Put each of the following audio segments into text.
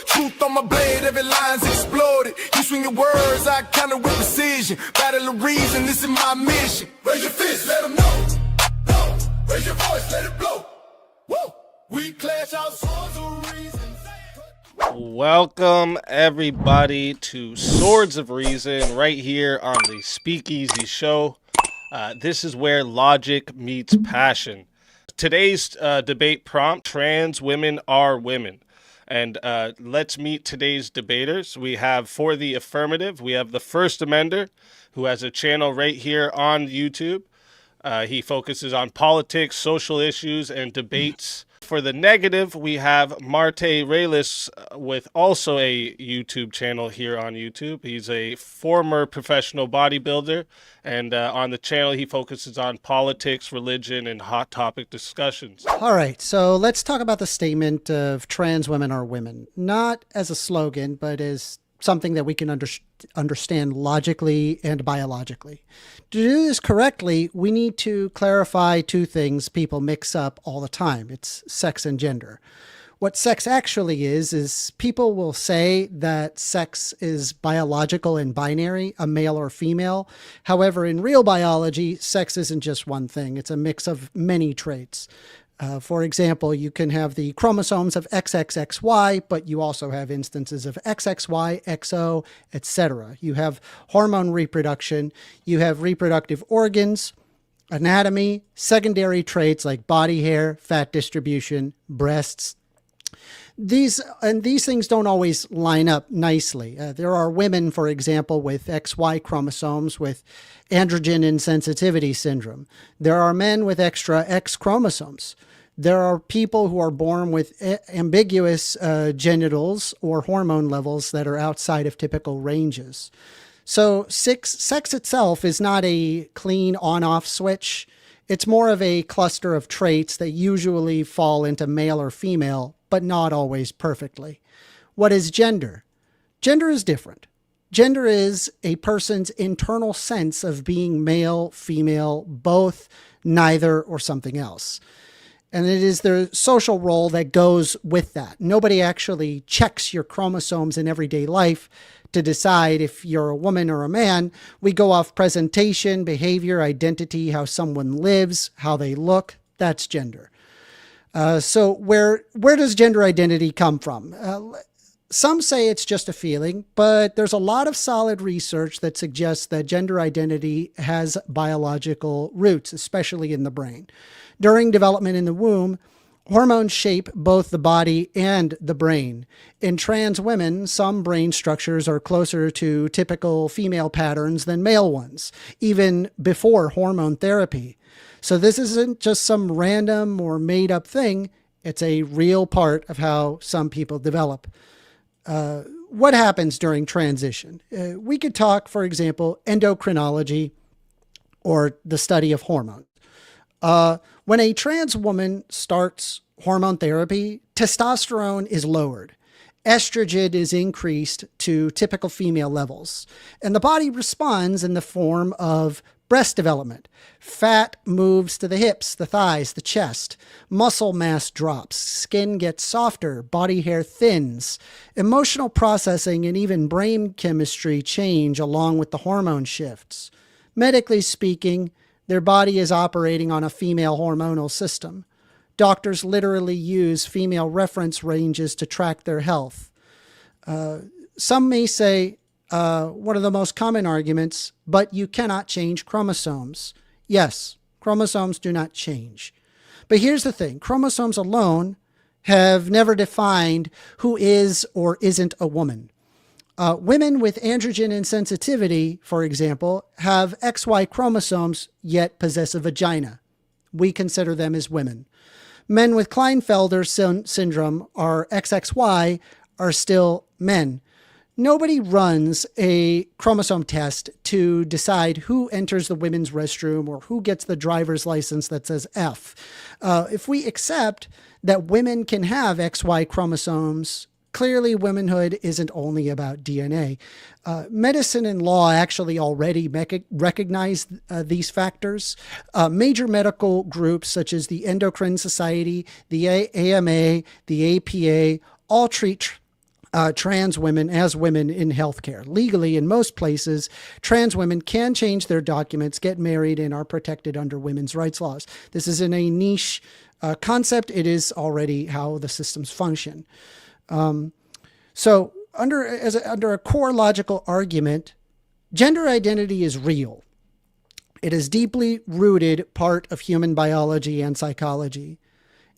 Truth on my blade, every line's exploded. You swing your words, I counter with precision. Battle of reason, this is my mission. Raise your fist, let them know. No. Raise your voice, let it blow. Woo. We clash our swords of reason. Welcome everybody to Swords of Reason right here on the SpeakeaZy show. This is where logic meets passion. Today's debate prompt: trans women are women. And let's meet today's debaters. We have, for the affirmative, we have the First Amender, who has a channel right here on YouTube. He focuses on politics, social issues, and debates. For the negative, we have Marte Reyes with also a YouTube channel here on YouTube. He's a former professional bodybuilder, and on the channel he focuses on politics, religion, and hot topic discussions. All right, so let's talk about the statement of trans women are women, not as a slogan, but as something that we can understand logically and biologically. To do this correctly, we need to clarify two things people mix up all the time. It's sex and gender. What sex actually is people will say that sex is biological and binary, a male or female. However, in real biology, sex isn't just one thing. It's a mix of many traits. For example, you can have the chromosomes of XXXY, but you also have instances of XXY, XO, etc. You have hormone reproduction, you have reproductive organs, anatomy, secondary traits like body hair, fat distribution, breasts. These things don't always line up nicely. There are women, for example, with XY chromosomes with androgen insensitivity syndrome. There are men with extra X chromosomes. There are people who are born with ambiguous genitals or hormone levels that are outside of typical ranges. So sex itself is not a clean on-off switch. It's more of a cluster of traits that usually fall into male or female, but not always perfectly. What is gender? Gender is different. Gender is a person's internal sense of being male, female, both, neither, or something else. And it is the social role that goes with that. Nobody actually checks your chromosomes in everyday life to decide if you're a woman or a man. We go off presentation, behavior, identity, how someone lives, how they look. That's gender. So where does gender identity come from? Some say it's just a feeling, but there's a lot of solid research that suggests that gender identity has biological roots, especially in the brain. During development in the womb, hormones shape both the body and the brain. In trans women, some brain structures are closer to typical female patterns than male ones, even before hormone therapy. So this isn't just some random or made up thing. It's a real part of how some people develop. What happens during transition? We could talk, for example, endocrinology or the study of hormones. When a trans woman starts hormone therapy, testosterone is lowered. Estrogen is increased to typical female levels, and the body responds in the form of breast development. Fat moves to the hips, the thighs, the chest. Muscle mass drops. Skin gets softer. Body hair thins. Emotional processing and even brain chemistry change along with the hormone shifts. Medically speaking, their body is operating on a female hormonal system. Doctors literally use female reference ranges to track their health. Some may say, one of the most common arguments, but you cannot change chromosomes. Yes, chromosomes do not change. But here's the thing. Chromosomes alone have never defined who is or isn't a woman. Women with androgen insensitivity, for example, have XY chromosomes yet possess a vagina. We consider them as women. Men with Klinefelter syndrome, or XXY, are still men. Nobody runs a chromosome test to decide who enters the women's restroom or who gets the driver's license that says F. If we accept that women can have XY chromosomes, clearly womanhood isn't only about DNA. Medicine and law actually already recognize these factors. Major medical groups such as the Endocrine Society, the AMA, the APA, all treat trans women as women in healthcare. Legally, in most places, trans women can change their documents, get married, and are protected under women's rights laws. This isn't a niche concept. It is already how the systems function. So under a core logical argument, gender identity is real. It is deeply rooted part of human biology and psychology.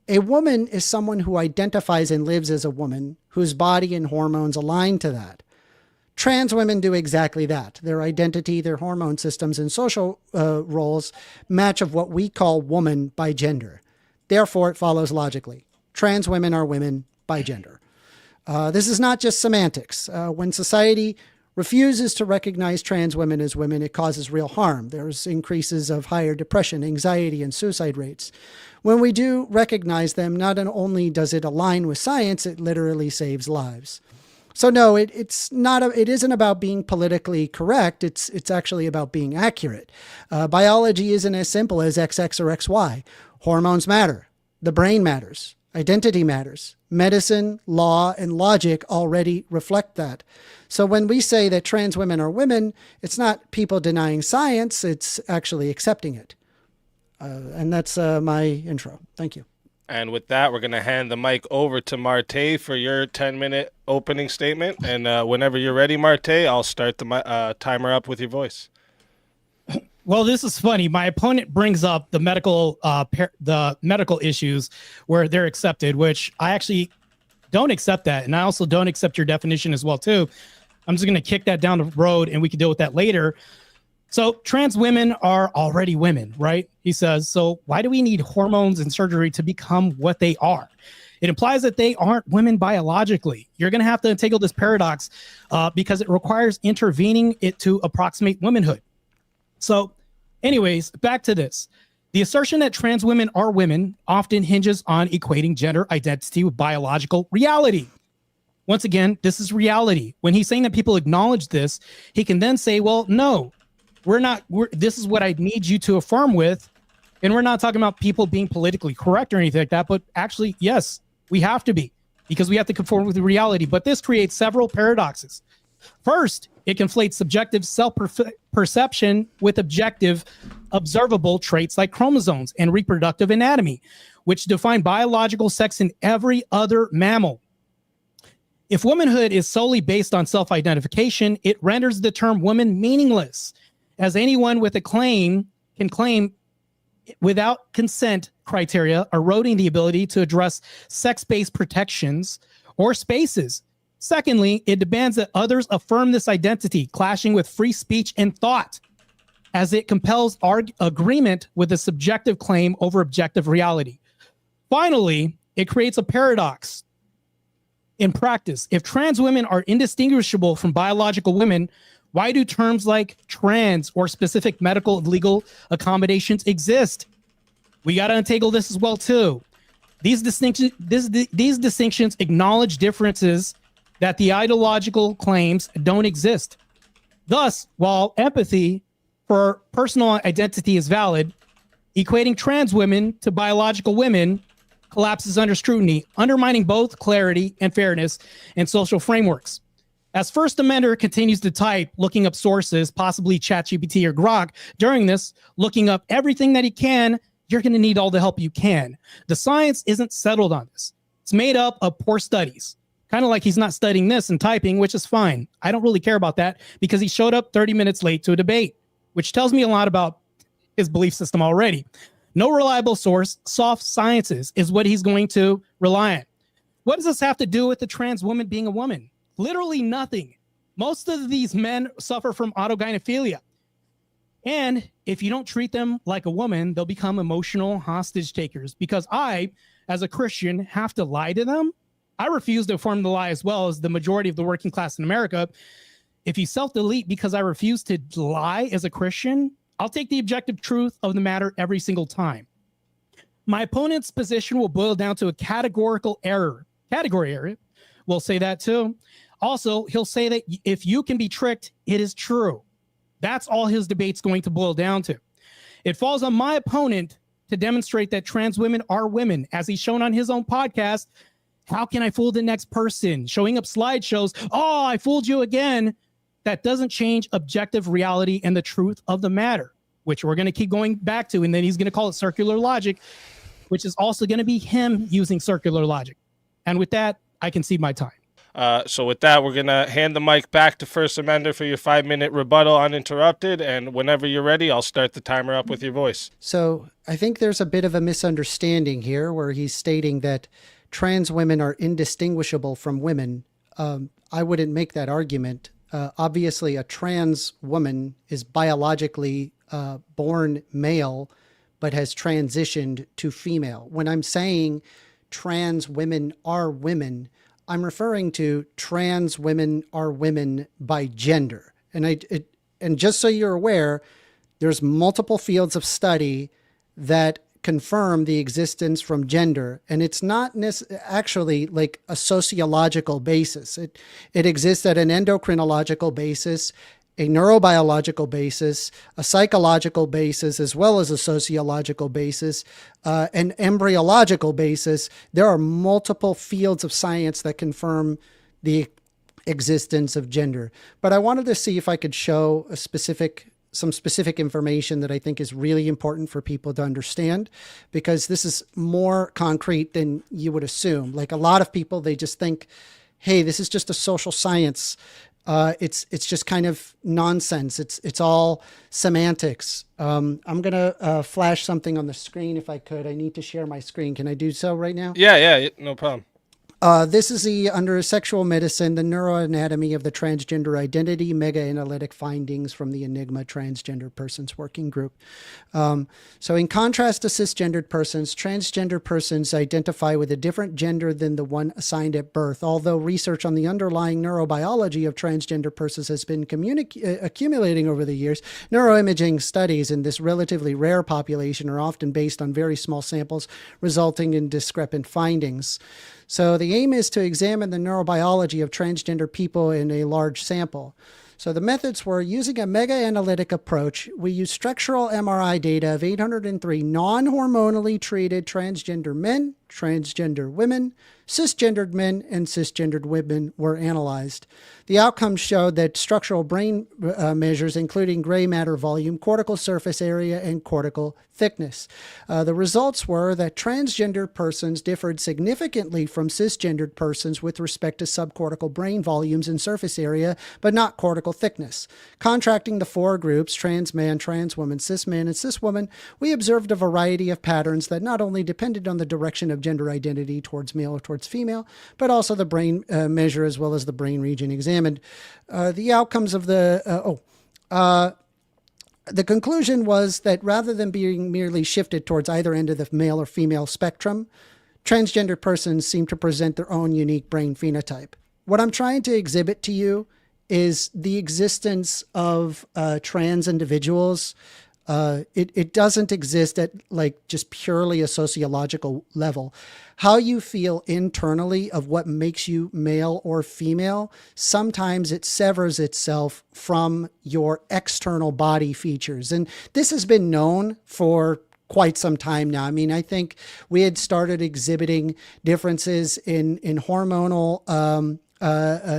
A woman is someone who identifies and lives as a woman, whose body and hormones align to that. Trans women do exactly that. Their identity, their hormone systems, and social roles match of what we call woman by gender. Therefore, it follows logically. Trans women are women by gender. This is not just semantics. When society refuses to recognize trans women as women, it causes real harm. There's increases of higher depression, anxiety, and suicide rates. When we do recognize them, not only does it align with science, it literally saves lives. So no, it isn't about being politically correct. It's actually about being accurate. Biology isn't as simple as XX or XY. Hormones matter. The brain matters. Identity matters. Medicine, law, and logic already reflect that. So when we say that trans women are women, it's not people denying science, it's actually accepting it. And that's my intro. Thank you. And with that, we're going to hand the mic over to Marte for your 10-minute opening statement. And whenever you're ready, Marte, I'll start the timer up with your voice. Well, this is funny. My opponent brings up the medical issues where they're accepted, which I actually don't accept that. And I also don't accept your definition as well, too. I'm just going to kick that down the road and we can deal with that later. So trans women are already women, right? He says, so why do we need hormones and surgery to become what they are? It implies that they aren't women biologically. You're going to have to untangle this paradox because it requires intervening it to approximate womanhood. So anyways, back to this. The assertion that trans women are women often hinges on equating gender identity with biological reality. Once again, this is reality. When he's saying that people acknowledge this, he can then say, well, no, this is what I need you to affirm with. And we're not talking about people being politically correct or anything like that, but actually, yes, we have to be because we have to conform with the reality. But this creates several paradoxes. First, it conflates subjective self-perception with objective observable traits like chromosomes and reproductive anatomy, which define biological sex in every other mammal. If womanhood is solely based on self-identification, it renders the term woman meaningless, as anyone with a claim can claim without consent criteria, eroding the ability to address sex-based protections or spaces. Secondly, it demands that others affirm this identity, clashing with free speech and thought, as it compels our agreement with a subjective claim over objective reality. Finally, it creates a paradox. In practice, if trans women are indistinguishable from biological women, why do terms like trans or specific medical and legal accommodations exist? We got to untangle this as well, too. These distinctions acknowledge differences that the ideological claims don't exist. Thus, while empathy for personal identity is valid, equating trans women to biological women collapses under scrutiny, undermining both clarity and fairness in social frameworks. As First Amender continues to type, looking up sources, possibly ChatGPT or Grok, during this, looking up everything that he can, you're going to need all the help you can. The science isn't settled on this. It's made up of poor studies. Kind of like he's not studying this and typing, which is fine. I don't really care about that because he showed up 30 minutes late to a debate, which tells me a lot about his belief system already. No reliable source, soft sciences is what he's going to rely on. What does this have to do with the trans woman being a woman? Literally nothing. Most of these men suffer from autogynephilia. And if you don't treat them like a woman, they'll become emotional hostage takers because I, as a Christian, have to lie to them. I refuse to affirm the lie as well as the majority of the working class in America. If you self-delete because I refuse to lie as a Christian, I'll take the objective truth of the matter every single time. My opponent's position will boil down to a category error. We'll say that too. Also, he'll say that if you can be tricked, it is true. That's all his debate's going to boil down to. It falls on my opponent to demonstrate that trans women are women, as he's shown on his own podcast, how can I fool the next person? Showing up slideshows, oh, I fooled you again. That doesn't change objective reality and the truth of the matter, which we're going to keep going back to. And then he's going to call it circular logic, which is also going to be him using circular logic. And with that, I concede my time. So with that, we're going to hand the mic back to First Amender for your 5-minute rebuttal uninterrupted. And whenever you're ready, I'll start the timer up with your voice. So I think there's a bit of a misunderstanding here where he's stating that trans women are indistinguishable from women. I wouldn't make that argument. Obviously, a trans woman is biologically born male, but has transitioned to female. When I'm saying trans women are women, I'm referring to trans women are women by gender. And just so you're aware, there's multiple fields of study that confirm the existence from gender, and it's not actually like a sociological basis. It exists at an endocrinological basis, a neurobiological basis, a psychological basis, as well as a sociological basis, an embryological basis. There are multiple fields of science that confirm the existence of gender. But I wanted to see if I could show some specific information that I think is really important for people to understand, because this is more concrete than you would assume. Like a lot of people, they just think, hey, this is just a social science. It's just kind of nonsense. It's all semantics. I'm going to flash something on the screen if I could. I need to share my screen. Can I do so right now? Yeah, no problem. This is under sexual medicine, the neuroanatomy of the transgender identity, mega-analytic findings from the Enigma Transgender Persons Working Group. So in contrast to cisgendered persons, transgender persons identify with a different gender than the one assigned at birth. Although research on the underlying neurobiology of transgender persons has been accumulating over the years, neuroimaging studies in this relatively rare population are often based on very small samples, resulting in discrepant findings. So the aim is to examine the neurobiology of transgender people in a large sample. So the methods were using a mega-analytic approach. We used structural MRI data of 803 non-hormonally treated transgender men, transgender women, cisgendered men, and cisgendered women were analyzed. The outcomes showed that structural brain measures, including gray matter volume, cortical surface area, and cortical thickness. The results were that transgender persons differed significantly from cisgendered persons with respect to subcortical brain volumes and surface area, but not cortical thickness. Contracting the four groups, trans man, trans woman, cis man, and cis woman, we observed a variety of patterns that not only depended on the direction of gender identity towards male or towards female, but also the brain measure as well as the brain region examined. The outcomes of the conclusion was that rather than being merely shifted towards either end of the male or female spectrum, transgender persons seem to present their own unique brain phenotype. What I'm trying to exhibit to you is the existence of trans individuals. It doesn't exist at like just purely a sociological level. How you feel internally of what makes you male or female, sometimes it severs itself from your external body features. And this has been known for quite some time now. I mean, I think we had started exhibiting differences in hormonal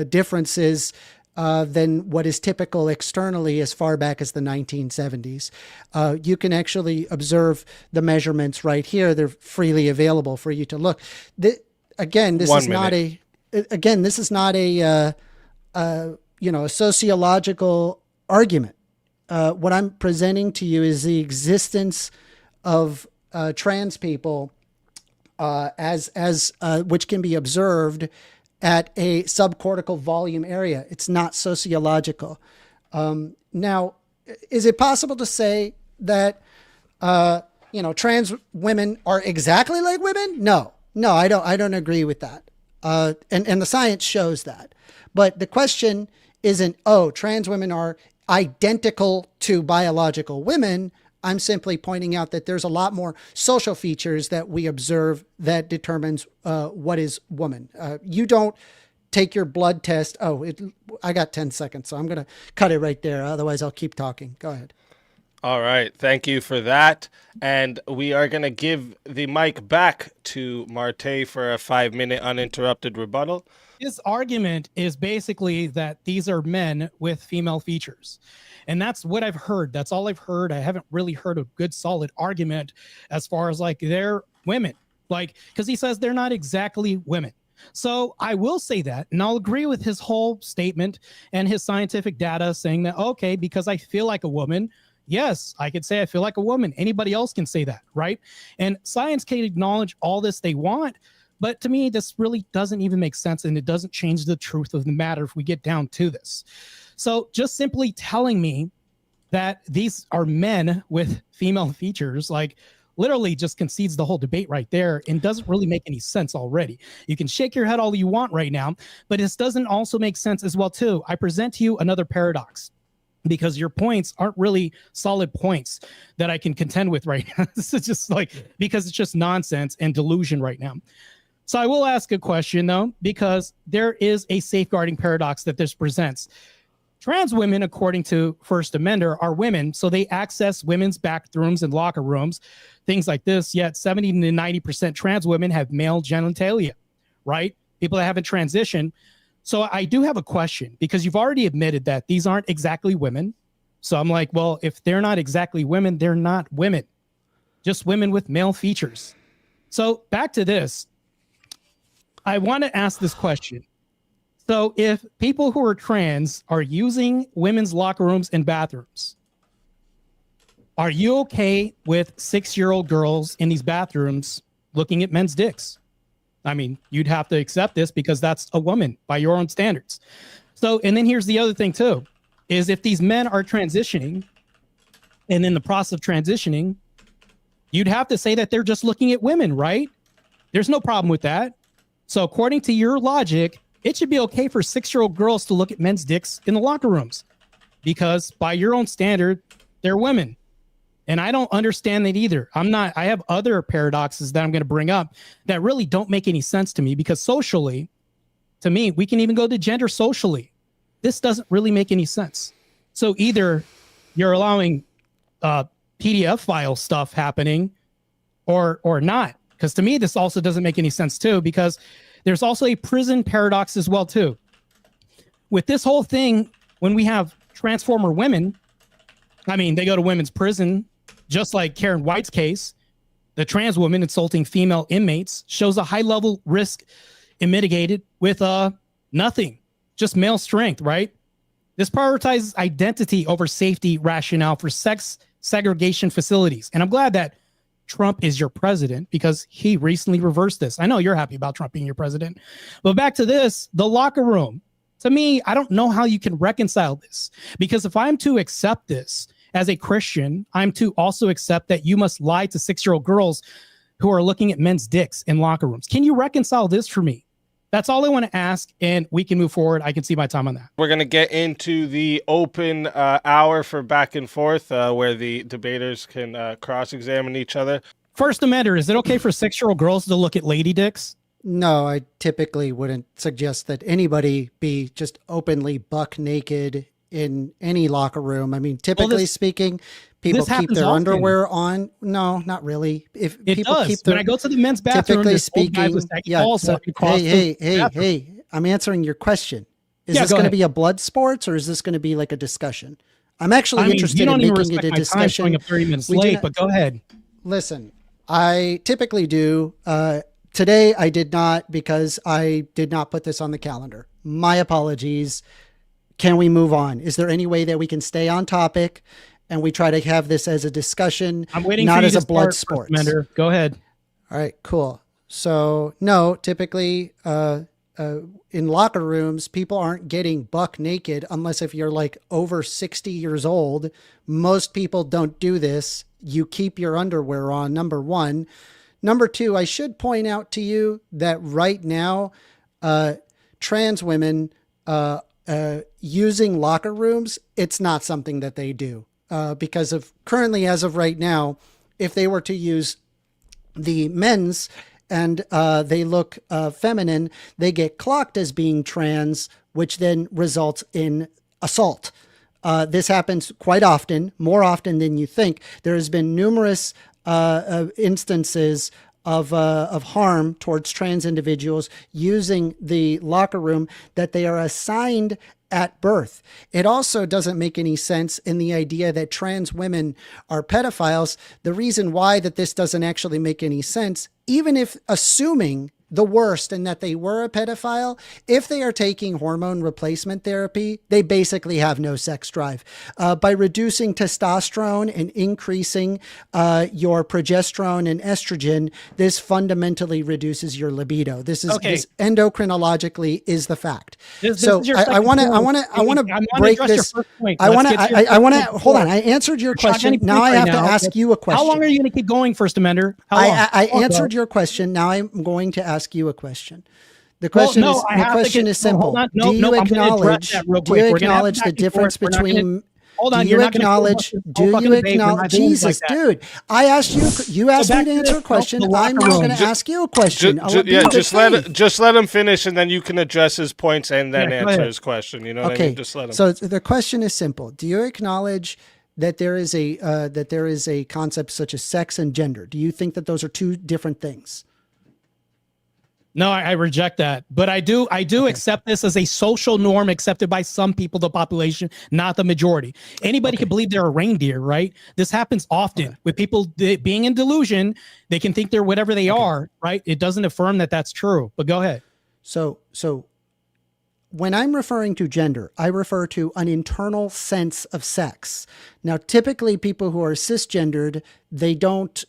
differences than what is typical externally as far back as the 1970s. You can actually observe the measurements right here. They're freely available for you to look. This is not a sociological argument. What I'm presenting to you is the existence of trans people as which can be observed at a subcortical volume area. It's not sociological. Now, is it possible to say that, trans women are exactly like women? No, I don't agree with that. And the science shows that. But the question isn't, trans women are identical to biological women. I'm simply pointing out that there's a lot more social features that we observe that determines what is woman. You don't take your blood test. I got 10 seconds, so I'm going to cut it right there. Otherwise, I'll keep talking. Go ahead. All right. Thank you for that. And we are going to give the mic back to Marte for a 5-minute uninterrupted rebuttal. His argument is basically that these are men with female features. And that's what I've heard. That's all I've heard. I haven't really heard a good solid argument as far as like they're women. Like, because he says they're not exactly women. So I will say that, and I'll agree with his whole statement and his scientific data saying that, okay, because I feel like a woman, yes, I could say I feel like a woman. Anybody else can say that, right? And science can acknowledge all this they want, but to me, this really doesn't even make sense, and it doesn't change the truth of the matter if we get down to this. So just simply telling me that these are men with female features, like literally just concedes the whole debate right there and doesn't really make any sense already. You can shake your head all you want right now, but this doesn't also make sense as well too. I present to you another paradox, because your points aren't really solid points that I can contend with right now. This is just like, because it's just nonsense and delusion right now. So I will ask a question though, because there is a safeguarding paradox that this presents. Trans women, according to First Amender, are women, so they access women's bathrooms and locker rooms, things like this, yet 70 to 90% trans women have male genitalia, right? People that haven't transitioned. So I do have a question, because you've already admitted that these aren't exactly women. So I'm like, well, if they're not exactly women, they're not women, just women with male features. So back to this, I want to ask this question. So if people who are trans are using women's locker rooms and bathrooms, are you okay with 6-year-old girls in these bathrooms looking at men's dicks? I mean, you'd have to accept this because that's a woman by your own standards. So, and then here's the other thing too, is if these men are transitioning and in the process of transitioning, you'd have to say that they're just looking at women, right? There's no problem with that. So according to your logic, it should be okay for 6-year-old girls to look at men's dicks in the locker rooms because by your own standard, they're women. And I don't understand that either. I have other paradoxes that I'm going to bring up that really don't make any sense to me, because socially, to me, we can even go to gender socially. This doesn't really make any sense. So either you're allowing PDF file stuff happening or not. Because to me, this also doesn't make any sense too, because there's also a prison paradox as well too. With this whole thing, when we have transformer women, I mean, they go to women's prison, just like Karen White's case. The trans woman insulting female inmates shows a high level risk and mitigated with nothing, just male strength, right? This prioritizes identity over safety rationale for sex segregation facilities. And I'm glad that Trump is your president, because he recently reversed this. I know you're happy about Trump being your president, but back to this, the locker room. To me, I don't know how you can reconcile this, because if I'm to accept this as a Christian, I'm to also accept that you must lie to 6-year-old girls who are looking at men's dicks in locker rooms. Can you reconcile this for me? That's all I want to ask, and we can move forward. I can see my time on that. We're going to get into the open hour for back and forth where the debaters can cross-examine each other. First Amender, is it okay for 6-year-old girls to look at lady dicks? No, I typically wouldn't suggest that anybody be just openly buck naked in any locker room. I mean, typically speaking, people keep their underwear on. No, not really. If it people does. keep their, when I go to the men's bathroom, typically speaking, yeah. So, hey, bathroom. I'm answering your question. Is this going to be a blood sports, or is this going to be like a discussion? I'm actually interested in making it a discussion. Showing up 30 minutes late, but go ahead. Listen, I typically do. Today I did not, because I did not put this on the calendar. My apologies. Can we move on? Is there any way that we can stay on topic and we try to have this as a discussion, I'm waiting not for you as to a blood start, sports? Go ahead. All right, cool. So no, typically in locker rooms, people aren't getting buck naked unless if you're like over 60 years old. Most people don't do this. You keep your underwear on, number one. Number two, I should point out to you that right now, trans women using locker rooms, it's not something that they do because of currently, as of right now, if they were to use the men's and they look feminine, they get clocked as being trans, which then results in assault. This happens quite often, more often than you think. There has been numerous instances of harm towards trans individuals using the locker room that they are assigned at birth. It also doesn't make any sense in the idea that trans women are pedophiles. The reason why that this doesn't actually make any sense, even if assuming the worst and that they were a pedophile, if they are taking hormone replacement therapy, they basically have no sex drive. By reducing testosterone and increasing your progesterone and estrogen, this fundamentally reduces your libido. This is this endocrinologically is the fact. So I want to break this. I want to hold on. I answered your question. Now I have to ask you a question. How long are you going to keep going, First Amender? I answered your question. Now I'm going to ask you a question. The question is simple. Do you acknowledge the difference between Jesus, dude, I asked you asked me to answer a question. I'm now going to ask you a question. Just let him finish, and then you can address his points and then answer his question. You know what I mean? Just let him. So the question is simple. Do you acknowledge that there is a concept such as sex and gender? Do you think that those are two different things? No, I reject that. But I do accept this as a social norm accepted by some people, the population, not the majority. Anybody can believe they're a reindeer, right? This happens often with people being in delusion. They can think they're whatever they are, right? It doesn't affirm that that's true. But go ahead. So when I'm referring to gender, I refer to an internal sense of sex. Now, typically people who are cisgendered, they don't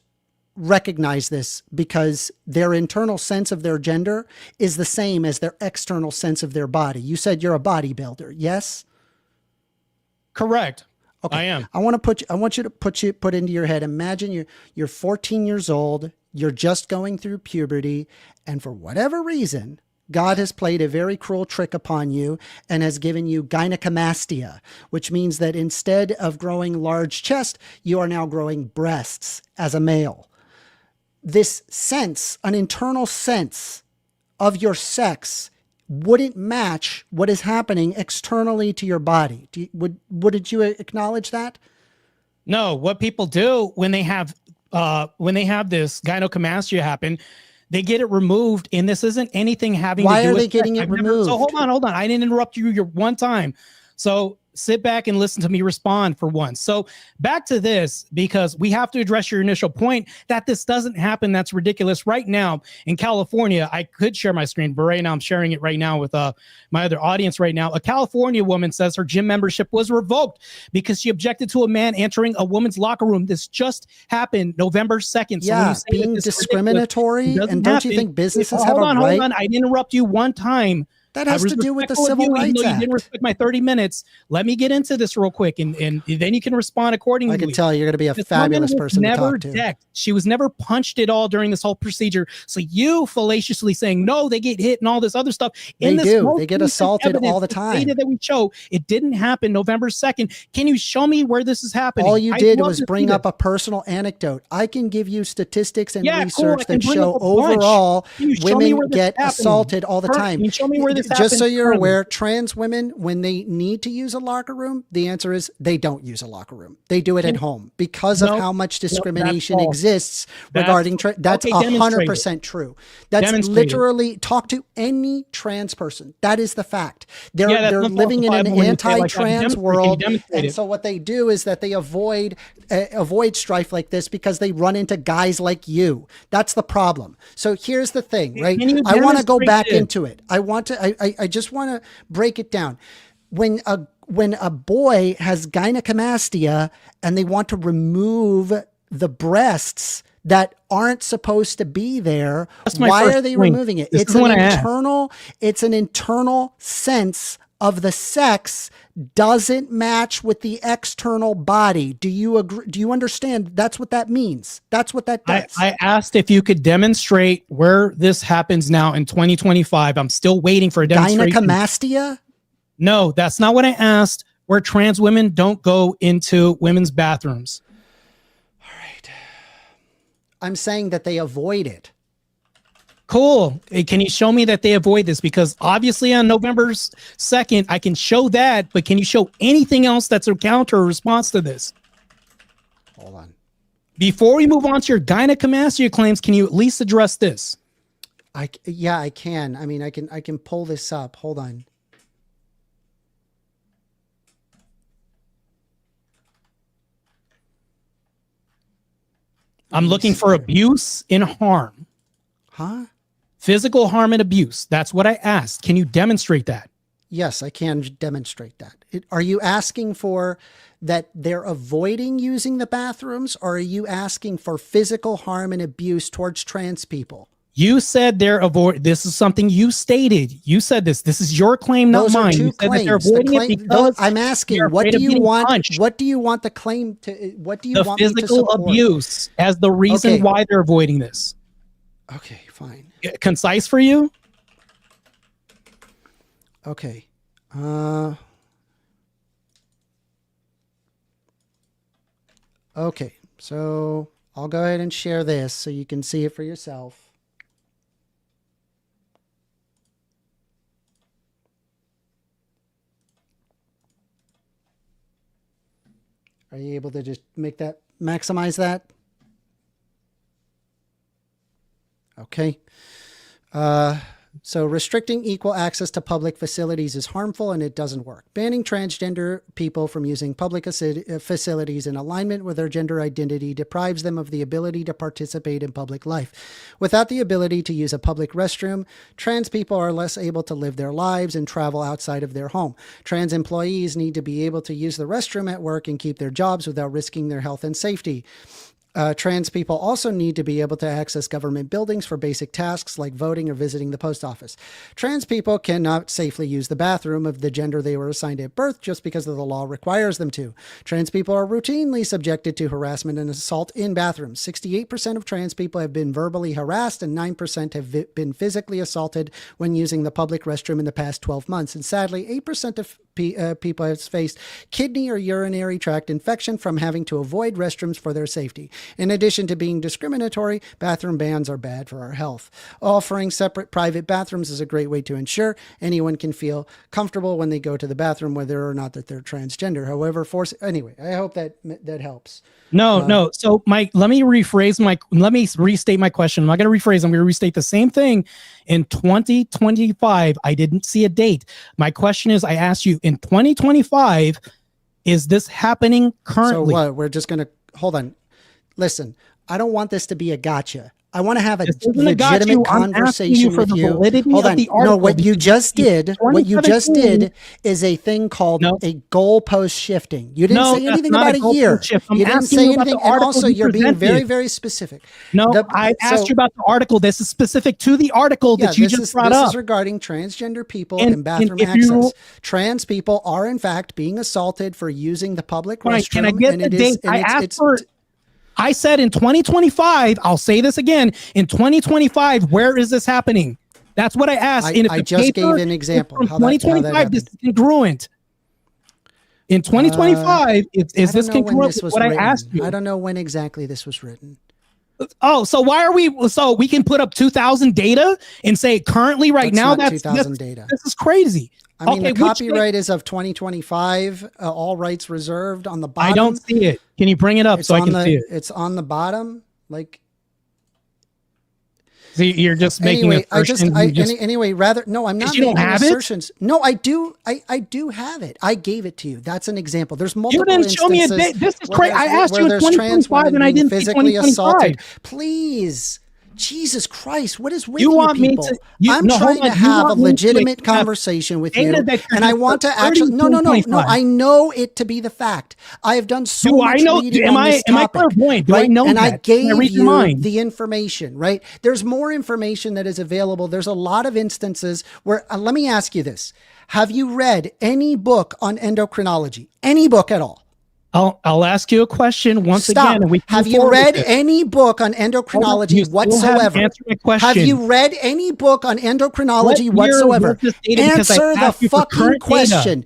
recognize this because their internal sense of their gender is the same as their external sense of their body. You said you're a bodybuilder, yes? Correct. Okay. I am. I want you to put into your head. Imagine you're 14 years old, you're just going through puberty, and for whatever reason, God has played a very cruel trick upon you and has given you gynecomastia, which means that instead of growing large chest, you are now growing breasts as a male. This sense, an internal sense of your sex, wouldn't match what is happening externally to your body. Would you acknowledge that? No. What people do when they have this gynecomastia happen, they get it removed, and this isn't anything having to do with. Why are they getting it removed? So hold on. I didn't interrupt you your one time. So sit back and listen to me respond for once. So back to this, because we have to address your initial point that this doesn't happen. That's ridiculous. Right now in California, I could share my screen, but right now I'm sharing it right now with my other audience right now. A California woman says her gym membership was revoked because she objected to a man entering a woman's locker room. This just happened November 2nd. So yeah, being discriminatory. And don't you think businesses have a right? Hold on. I didn't interrupt you one time. That has to do with the Civil Rights Act. You didn't respect my 30 minutes. Let me get into this real quick, and then you can respond accordingly. I can tell you're going to be a fabulous person to talk to. Decked. She was never punched at all during this whole procedure. So you fallaciously saying, no, they get hit and all this other stuff. They do. They get assaulted all the time. Data that we show, it didn't happen November 2nd. Can you show me where this is happening? All you did was bring up a personal anecdote. I can give you statistics and research that show overall women get assaulted all the time. Can you show me where this happens? Just so you're aware, trans women, when they need to use a locker room, the answer is they don't use a locker room. They do it at home because of how much discrimination exists regarding that's 100% true. That's literally, talk to any trans person. That is the fact. They're living in an anti-trans world. And so what they do is that they avoid strife like this because they run into guys like you. That's the problem. So here's the thing, right? I want to go back into it. I just want to break it down. When a boy has gynecomastia and they want to remove the breasts that aren't supposed to be there, why are they removing it? It's an internal sense of the sex doesn't match with the external body. Do you agree? Do you understand? That's what that means. That's what that does. I asked if you could demonstrate where this happens now in 2025. I'm still waiting for a demonstration. Gynecomastia? No, that's not what I asked. Where trans women don't go into women's bathrooms. All right. I'm saying that they avoid it. Cool. Hey, can you show me that they avoid this? Because obviously on November 2nd, I can show that, but can you show anything else that's a counter or response to this? Hold on. Before we move on to your gynecomastia claims, can you at least address this? Yeah, I can. I mean, I can pull this up. Hold on. I'm looking for abuse and harm. Huh? Physical harm and abuse. That's what I asked. Can you demonstrate that? Yes, I can demonstrate that. Are you asking for that they're avoiding using the bathrooms, or are you asking for physical harm and abuse towards trans people? You said they're avoid. This is something you stated. You said this. This is your claim, not Those mine. are two You said that they're claims. The avoiding it because I'm asking, you're what afraid do of you getting want? punched. What do you want the claim to? What do you The want me to physical support? abuse as the reason Okay. why they're avoiding this. Okay, fine. Concise for you? Okay. Okay, so I'll go ahead and share this so you can see it for yourself. Are you able to just maximize that? Okay. So restricting equal access to public facilities is harmful and it doesn't work. Banning transgender people from using public facilities in alignment with their gender identity deprives them of the ability to participate in public life. Without the ability to use a public restroom, trans people are less able to live their lives and travel outside of their home. Trans employees need to be able to use the restroom at work and keep their jobs without risking their health and safety. Trans people also need to be able to access government buildings for basic tasks like voting or visiting the post office. Trans people cannot safely use the bathroom of the gender they were assigned at birth just because the law requires them to. Trans people are routinely subjected to harassment and assault in bathrooms. 68% of trans people have been verbally harassed and 9% have been physically assaulted when using the public restroom in the past 12 months. And sadly, 8% of people have faced kidney or urinary tract infection from having to avoid restrooms for their safety. In addition to being discriminatory, bathroom bans are bad for our health. Offering separate private bathrooms is a great way to ensure anyone can feel comfortable when they go to the bathroom, whether or not that they're transgender. However, anyway, I hope that helps. No. So Mike, let me restate my question. I'm not going to rephrase. I'm going to restate the same thing. In 2025, I didn't see a date. My question is, I asked you in 2025, is this happening currently? So what? We're just going to hold on. Listen, I don't want this to be a gotcha. I want to have a legitimate conversation with you. Hold on. No, what you just did is a thing called a goalpost shifting. You didn't say anything about a year. You didn't say anything. And also, you're being very, very specific. I asked you about the article. This is specific to the article that you just brought up. This is regarding transgender people and bathroom access. Trans people are, in fact, being assaulted for using the public restroom. Can I get the date? I said in 2025, I'll say this again, in 2025, where is this happening? That's what I asked. I just gave an example. From 2025, this is congruent. In 2025, is this congruent with what I asked you? I don't know when exactly this was written. Oh, so why are we, so we can put up 2000 data and say currently that's 2000 data. This is crazy. I mean, the copyright is of 2025, all rights reserved on the bottom. I don't see it. Can you bring it up so I can see it? It's on the bottom. Like, see, you're just making assertions. No, I'm not making assertions. No, I do. I do have it. I gave it to you. That's an example. There's multiple instances. You didn't show me a date. This is crazy. I asked you in 2025 and I didn't see 2025. Please. Jesus Christ, what is with you people? I'm trying to have a legitimate conversation with you, and I want to actually. No. I know it to be the fact. I have done so much reading on this topic. Am I clairvoyant? Do I know that? And I gave you the information, right? There's more information that is available. There's a lot of instances where, let me ask you this. Have you read any book on endocrinology? Any book at all? I'll ask you a question once again. And have you read any book on endocrinology whatsoever? Have you read any book on endocrinology whatsoever? Answer the fucking question.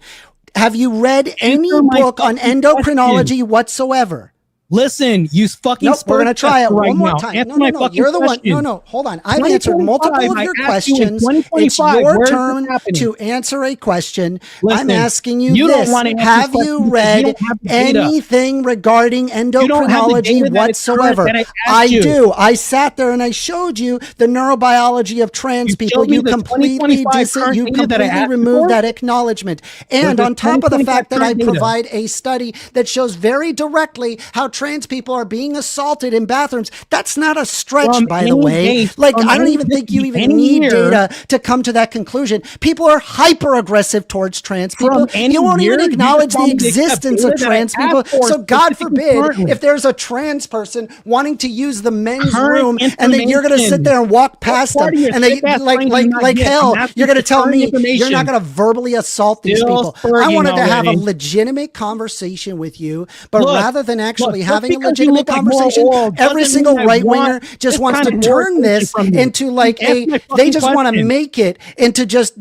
Have you read any book on endocrinology whatsoever? Listen, you fucking. Nope, we're gonna try it right one more now. time. Answer No, my no, fucking you're the one. question. No, hold on. I've answered multiple of your 2025, I asked you in questions. It's 2025, your where is this turn happening? to answer a question. Listen, I'm asking you you don't this. wanna answer Have questions you because you read don't have the data. anything regarding don't have the endocrinology data that is current whatsoever? that I I asked you. do. I sat there and I showed you the neurobiology of trans You people. showed me You the completely 2025 current you data that I completely asked removed for. that acknowledgement. And There's on top of the 2025 fact that I current data. provide a study that shows very directly how trans people are being assaulted in bathrooms. That's not a stretch, From by the any way. date, Like, from I don't any even think you even any need year. data to come to that conclusion. People are hyper aggressive towards trans people. From any You won't even year, you acknowledge just the want me to accept existence of data that I trans people. asked for So God specifically forbid currently. if there's a trans person wanting to use the men's Current room and then you're going to sit information. there and walk past them part of your and they sick-ass brain do you not like get? hell, I'm asking you're going to for tell current me you're not information. going to verbally assault these Still people. I spurging wanted to have a already. legitimate conversation with you, but Look, rather than actually just having a because you legitimate look like moral conversation, oil every doesn't single mean I right winger want just this wants kind to of turn moral this from you. into like Answer a, my they fucking just want to question. make it into just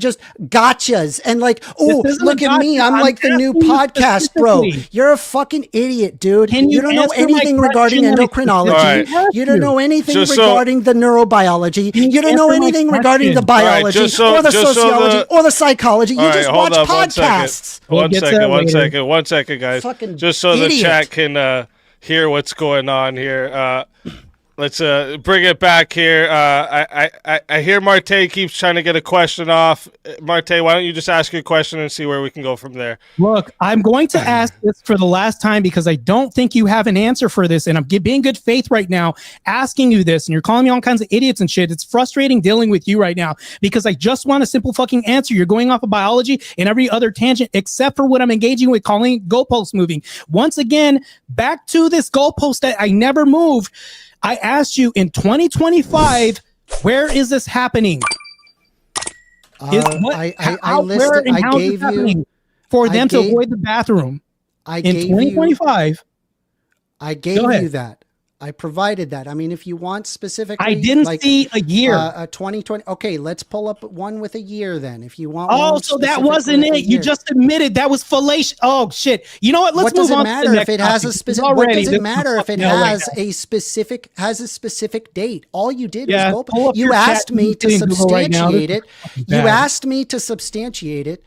gotchas and like, oh, isn't look a at me, gotcha. I'm I'm like the new asking you podcast bro. specifically. You're a fucking idiot, dude. Can You you don't know answer my anything regarding question that I endocrinology. specifically asked You don't you? know anything Just so- regarding the neurobiology. Can you You don't know answer my anything regarding the question? All right, biology just so- or the just so sociology the- or the psychology. All You right, just hold watch up 1 second. podcasts. We'll One get to second, that one later. second, 1 second, guys. Fucking Just so idiot. the chat can hear what's going on here. Let's bring it back here. I hear Marte keeps trying to get a question off. Marte, why don't you just ask your question and see where we can go from there? Look, I'm going to ask this for the last time because I don't think you have an answer for this. And I'm being good faith right now, asking you this. And you're calling me all kinds of idiots and shit. It's frustrating dealing with you right now because I just want a simple fucking answer. You're going off of biology and every other tangent except for what I'm engaging with, calling goalpost moving. Once again, back to this goalpost that I never moved. I asked you in 2025, where is this happening? I listed, I gave you, for them to gave- avoid the bathroom I in gave 2025. I gave Go ahead. you that. I provided that. I mean, if you want specifically, I didn't like, see a year. 2020. Okay, let's pull up one with a year then. If you want. Oh, one so that specifically wasn't with a it. You year. just admitted that was fallacious. Oh shit! You know what? Let's What does move it on. matter to the if it next has a topic, specific? because What already does this it is matter if it fucking hell right has now. a specific date? All you did Yeah, was pull up you your asked chat me to in Google right now. This substantiate is it. fucking You bad. asked me to substantiate it.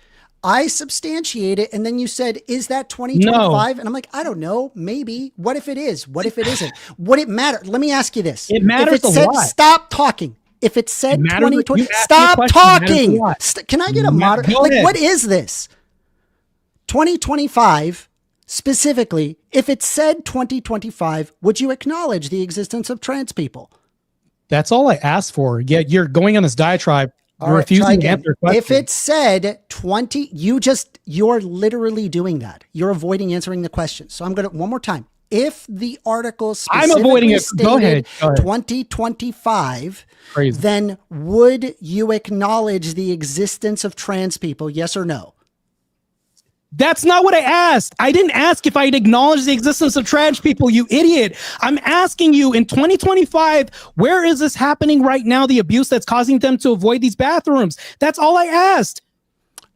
I substantiate it, and then you said, "Is that 2025?" And I'm like, "I don't know. Maybe. What if it is? What if it isn't? Would it matter?" Let me ask you this: It matters if it a said, lot. "Stop talking." If it said It matters- 2020, you asked me a stop question, it matters a talking. lot. Can I get a moderate? Go Like, ahead. what is this? 2025 specifically. If it said 2025, would you acknowledge the existence of trans people? That's all I asked for. Yet you're going on this diatribe. All You're right, try refusing to again. answer a question. If it said 20, you're literally doing that. You're avoiding answering the question. So I'm going to, one more time. If the article I'm avoiding specifically it. Go ahead. stated Go ahead. 2025, Crazy. then would you acknowledge the existence of trans people? Yes or no? That's not what I asked. I didn't ask if I'd acknowledge the existence of trans people, you idiot. I'm asking you in 2025, where is this happening right now? The abuse that's causing them to avoid these bathrooms. That's all I asked.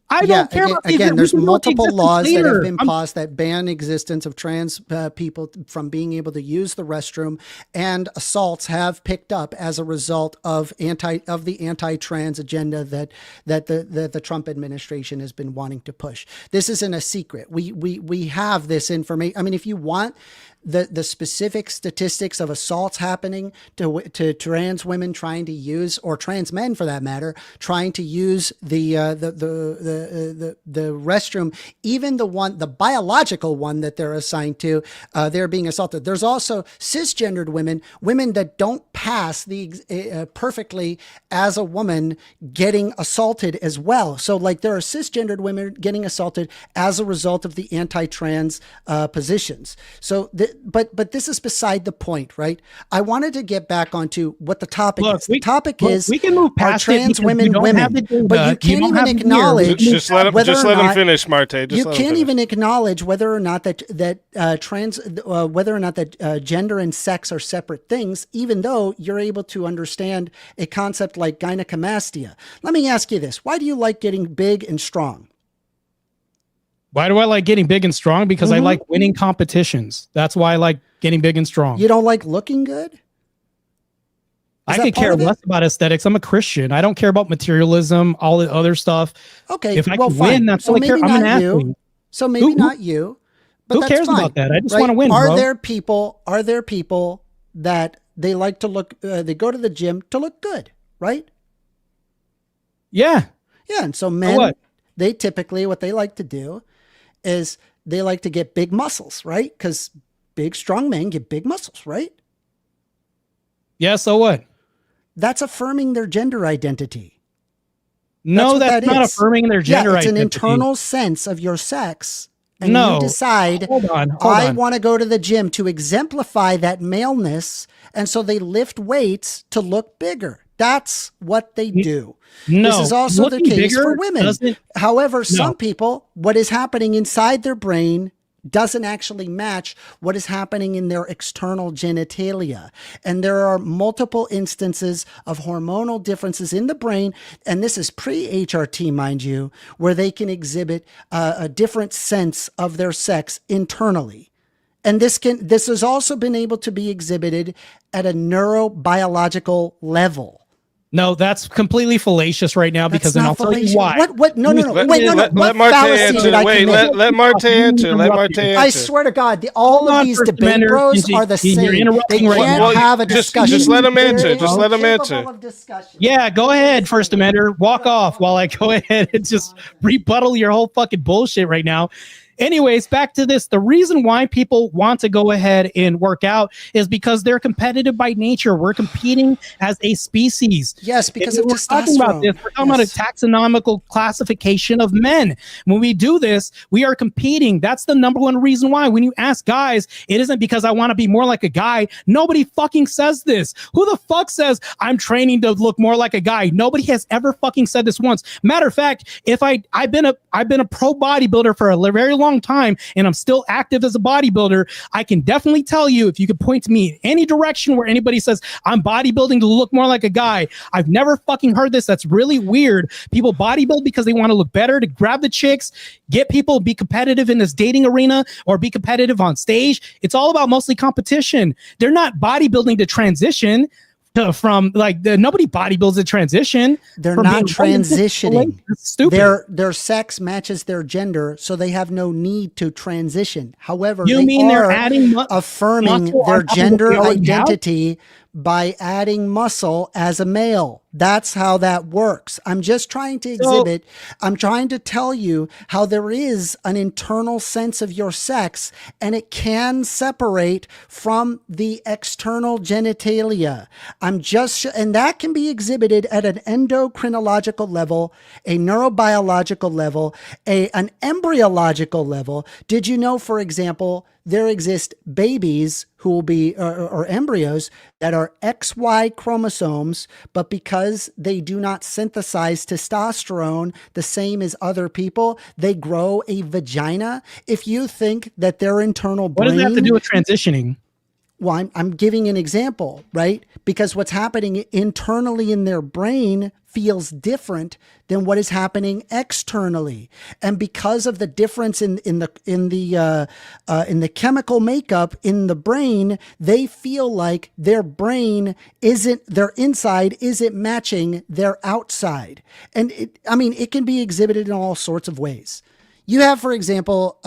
I don't care about these. Again, We there's can know the multiple existence laws that later. have been I'm- passed that ban existence of trans people from being able to use the restroom, and assaults have picked up as a result of the anti-trans agenda that the Trump administration has been wanting to push. This isn't a secret. We have this information. I mean, if you want the specific statistics of assaults happening to trans women trying to use, or trans men for that matter, trying to use the restroom, even the biological one that they're assigned to, they're being assaulted. There's also cisgendered women that don't pass the perfectly as a woman getting assaulted as well. So like there are cisgendered women getting assaulted as a result of the anti-trans positions. So but this is beside the point, right? I wanted to get back onto what the topic is. The topic is, we can move are past trans it women don't have the women? data. But you can't don't even have the years. acknowledge Just let him. whether Just or let him not- finish, Marte. Just you let him can't finish. even acknowledge whether or not gender and sex are separate things, even though you're able to understand a concept like gynecomastia. Let me ask you this: why do you like getting big and strong? Why do I like getting big and strong? Because I Mhm. like winning competitions. That's why I like getting big and strong. You don't like looking good? I that could part care of it? less about aesthetics. I'm a Christian. I don't care about materialism, all the other stuff. Okay, If I well, can fine. win, that's so all I care. maybe I'm an not athlete. you. So maybe not you. But who that's cares fine, about that? I just right? want to win, Are bro. there people that they like to look? They go to the gym to look good, right? Yeah. Yeah, and so men, what? they typically what they like to do is they like to get big muscles, right? Because big, strong men get big muscles, right? Yeah. So what? That's affirming their gender identity. No, what that's that not is. affirming their gender Yeah, it's an identity. internal sense of your sex. And No. you decide, Hold on. I want to go to the gym to exemplify that maleness. And so they lift weights to look bigger. That's what they do. No. This is also the Looking case bigger for women. doesn't- However, some No. people, what is happening inside their brain doesn't actually match what is happening in their external genitalia. And there are multiple instances of hormonal differences in the brain, and this is pre-HRT, mind you, where they can exhibit a different sense of their sex internally. And this has also been able to be exhibited at a neurobiological level. No, that's completely fallacious right now because then I'll tell you why. What? No. Let What Marte fallacy answer. did I Wait, commit? let Marte answer. Let Marte answer. I swear to God, all Hold of on, these First debate Amendment. bros You- are the you're same. They interrupting right can't now. have a Just discussion. let 'em answer. They're Just let 'em incapable answer. of discussion. Yeah, go ahead, First Amendment. Walk off while I go ahead and just rebuttal your whole fucking bullshit right now. Anyways, back to this. The reason why people want to go ahead and work out is because they're competitive by nature. We're competing as a species. Yes, because If of we're talking about this. testosterone. We're talking about a taxonomical classification of men. When we do this, we are competing. That's the number one reason why. When you ask guys, it isn't because I want to be more like a guy. Nobody fucking says this. Who the fuck says I'm training to look more like a guy? Nobody has ever fucking said this once. Matter of fact, if I've been a pro bodybuilder for a very long time and I'm still active as a bodybuilder, I can definitely tell you, if you could point to me in any direction where anybody says I'm bodybuilding to look more like a guy, I've never fucking heard this. That's really weird. People bodybuild because they want to look better, to grab the chicks, get people, be competitive in this dating arena or be competitive on stage. It's all about mostly competition. They're not bodybuilding to transition from like nobody bodybuilds a transition. They're from not being transitioning. That's stupid. Their sex matches their gender, so they have no need to transition. However, You they mean they're are adding affirming muscle their on top of what gender they already have? identity by adding muscle as a male. That's how that works. I'm just trying to exhibit, I'm trying to tell you how there is an internal sense of your sex and it can separate from the external genitalia. And that can be exhibited at an endocrinological level, a neurobiological level, an embryological level. Did you know, for example, there exist babies who will be, or embryos that are XY chromosomes, but because they do not synthesize testosterone the same as other people, they grow a vagina. If you think that their internal brain... What does that have to do with transitioning? Well, I'm giving an example, right? Because what's happening internally in their brain feels different than what is happening externally, and because of the difference in the chemical makeup in the brain, they feel like their inside isn't matching their outside, and it can be exhibited in all sorts of ways. You have, for example,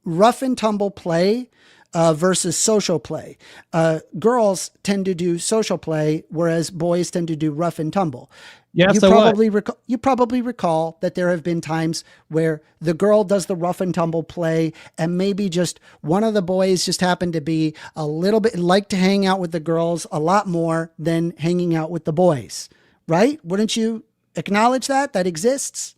rough and tumble play versus social play. Girls tend to do social play, whereas boys tend to do rough and tumble. Yes, You probably recall that there have been times where the girl does the rough and tumble play, and maybe just one of the boys just happened to be a little bit like to hang out with the girls a lot more than hanging out with the boys, right? Wouldn't you acknowledge that exists?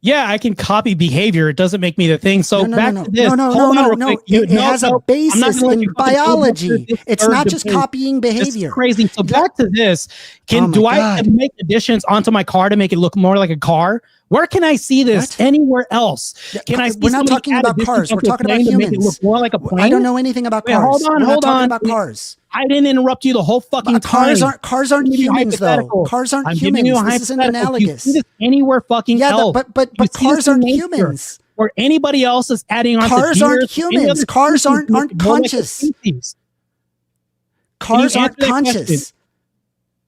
Yeah, I can copy behavior. It doesn't make me the thing. So back to this. No. It has a basis in biology. It's not just copying behavior. This is crazy. So back to this. I make additions onto my car to make it look more like a car? Where can I see this anywhere else? Can I see We're not talking about cars. We're talking about humans. Make it look more like a plane? I don't know anything about cars. Hold on. We're not talking about cars. I didn't interrupt you the whole fucking time. Cars aren't humans, though. Cars aren't humans. This isn't analogous. You see this anywhere fucking else. But cars aren't humans. or anybody else is adding on Cars to aren't deer, humans. Cars aren't conscious. Cars aren't conscious.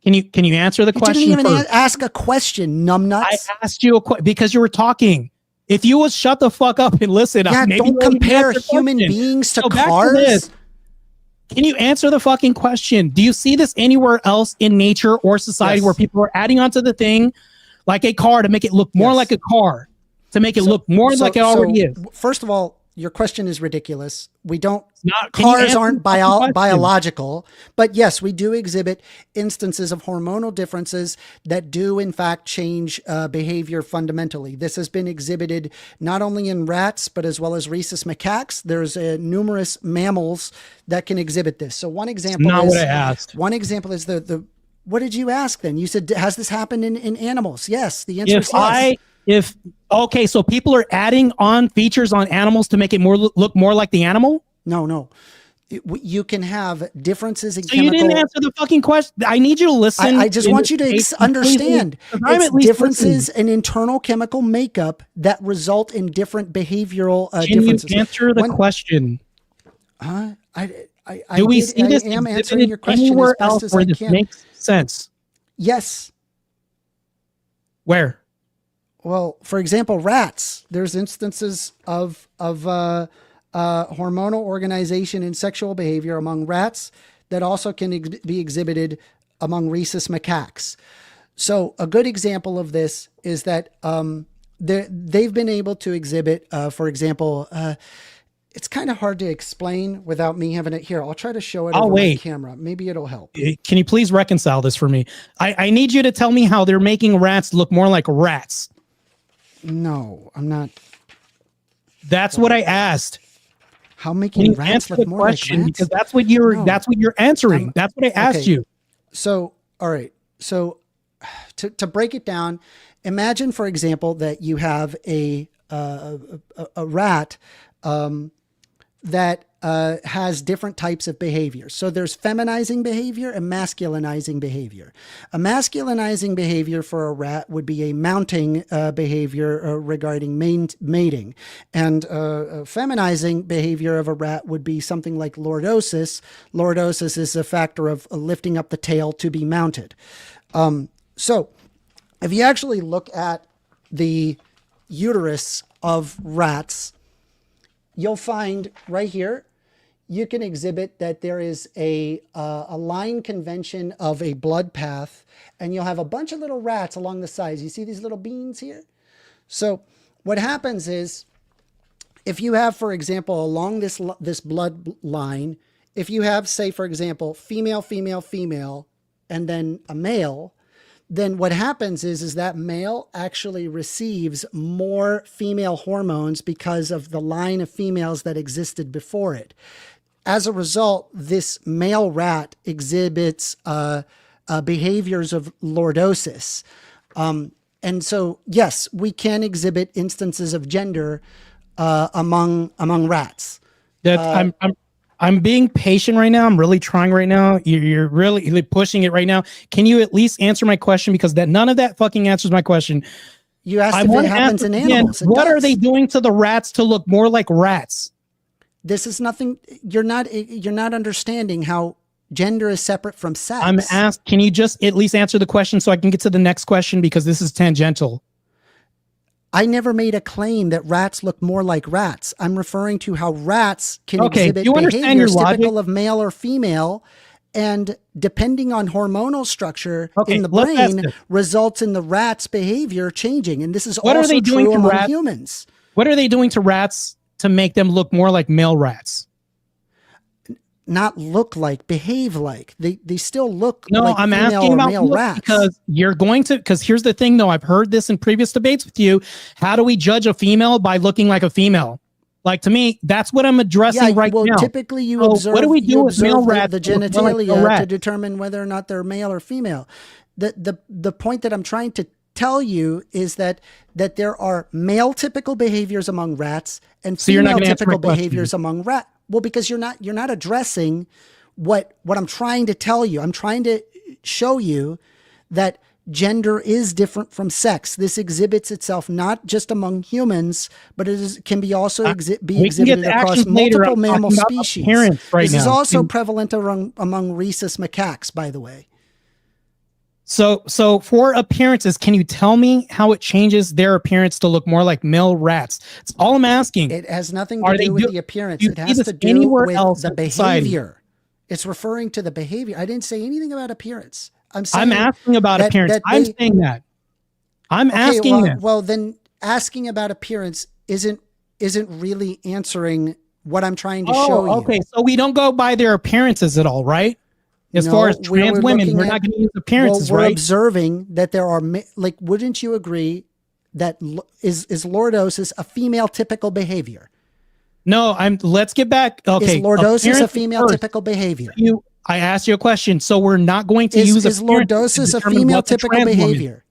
Can you answer the question? You didn't even first? ask a question, numbnuts. I asked you a question because you were talking. If you would shut the fuck up and listen, yeah, maybe don't compare human beings to cars. Can you answer the fucking question? Do you see this anywhere else in nature or society where people are adding onto the thing like a car to make it look more like a car, to make it look more like it already is? First of all, your question is ridiculous. We don't, Not, cars aren't biological, but yes, we do exhibit instances of hormonal differences that do in fact change behavior fundamentally. This has been exhibited not only in rats, but as well as rhesus macaques. There's numerous mammals that can exhibit this. So one example not what I asked. One example is what did you ask then? You said, has this happened in animals? Yes, the answer is yes. Okay, so people are adding on features on animals to make it look more like the animal? No. You can have differences in so chemical. You didn't answer the fucking question. I need you to listen. I just want you to understand. It's differences in internal chemical makeup that result in different behavioral differences. Can you answer the question? I am answering your question anywhere as best else as where I this can. Makes sense. Yes. Where? Well, for example, rats. There's instances of hormonal organization and sexual behavior among rats that also can be exhibited among rhesus macaques. So a good example of this is that they've been able to exhibit, for example, it's kind of hard to explain without me having it here. I'll try to show it on my camera. Maybe it'll help. Can you please reconcile this for me? I need you to tell me how they're making rats look more like rats. No, I'm not. That's what I asked. How making rats look more like rats? Because that's what you're answering. That's what I asked you. So, all right. So to break it down, imagine, for example, that you have a rat that has different types of behavior. So there's feminizing behavior and masculinizing behavior. A masculinizing behavior for a rat would be a mounting behavior regarding mating. And a feminizing behavior of a rat would be something like lordosis. Lordosis is a factor of lifting up the tail to be mounted. So if you actually look at the uterus of rats, you'll find right here, you can exhibit that there is a line convention of a blood path, and you'll have a bunch of little rats along the sides. You see these little beans here? So what happens is, if you have, for example, along this blood line, if you have, say, for example, female, female, female, and then a male, then what happens is that male actually receives more female hormones because of the line of females that existed before it. As a result, this male rat exhibits behaviors of lordosis. And so, yes, we can exhibit instances of gender among rats. I'm being patient right now. I'm really trying right now. You're really pushing it right now. Can you at least answer my question? Because none of that fucking answers my question. You asked if it happens in animals. What are they doing to the rats to look more like rats? This is nothing. You're not understanding how gender is separate from sex. I'm asked. Can you just at least answer the question so I can get to the next question, because this is tangential? I never made a claim that rats look more like rats. I'm referring to how rats can exhibit behaviors typical of male or female, and depending on hormonal structure in the brain results in the rat's behavior changing. And this is also true among humans. What are they doing to rats to make them look more like male rats? Not look like, behave like. They still look no, like I'm female asking or about male rats. Because you're going to, because here's the thing though, I've heard this in previous debates with you. How do we judge a female by looking like a female? Like, to me, that's what I'm addressing now. Typically you observe, what do we do with male rats, the genitalia to determine whether or not they're male or female. The point that I'm trying to tell you is that there are male typical behaviors among rats and female typical behaviors among rats. Well, because you're not addressing what I'm trying to tell you. I'm trying to show you that gender is different from sex. This exhibits itself not just among humans, but can be also be exhibited across multiple mammal species. This is also prevalent among rhesus macaques, by the way. So for appearances, can you tell me how it changes their appearance to look more like male rats? It's all I'm asking. It has nothing to do with the appearance. It has to do with the behavior. It's referring to the behavior. I didn't say anything about appearance. I'm asking about appearance. I'm saying that. I'm asking that. Well, then asking about appearance isn't really answering what I'm trying to show you. Okay, so we don't go by their appearances at all, right? As far as trans women, we're not going to use appearances, right? We're observing that there are, like, wouldn't you agree that is lordosis a female typical behavior? No, let's get back. Okay. Is lordosis a female typical behavior? I asked you a question. So we're not going to use Is lordosis a female typical behavior?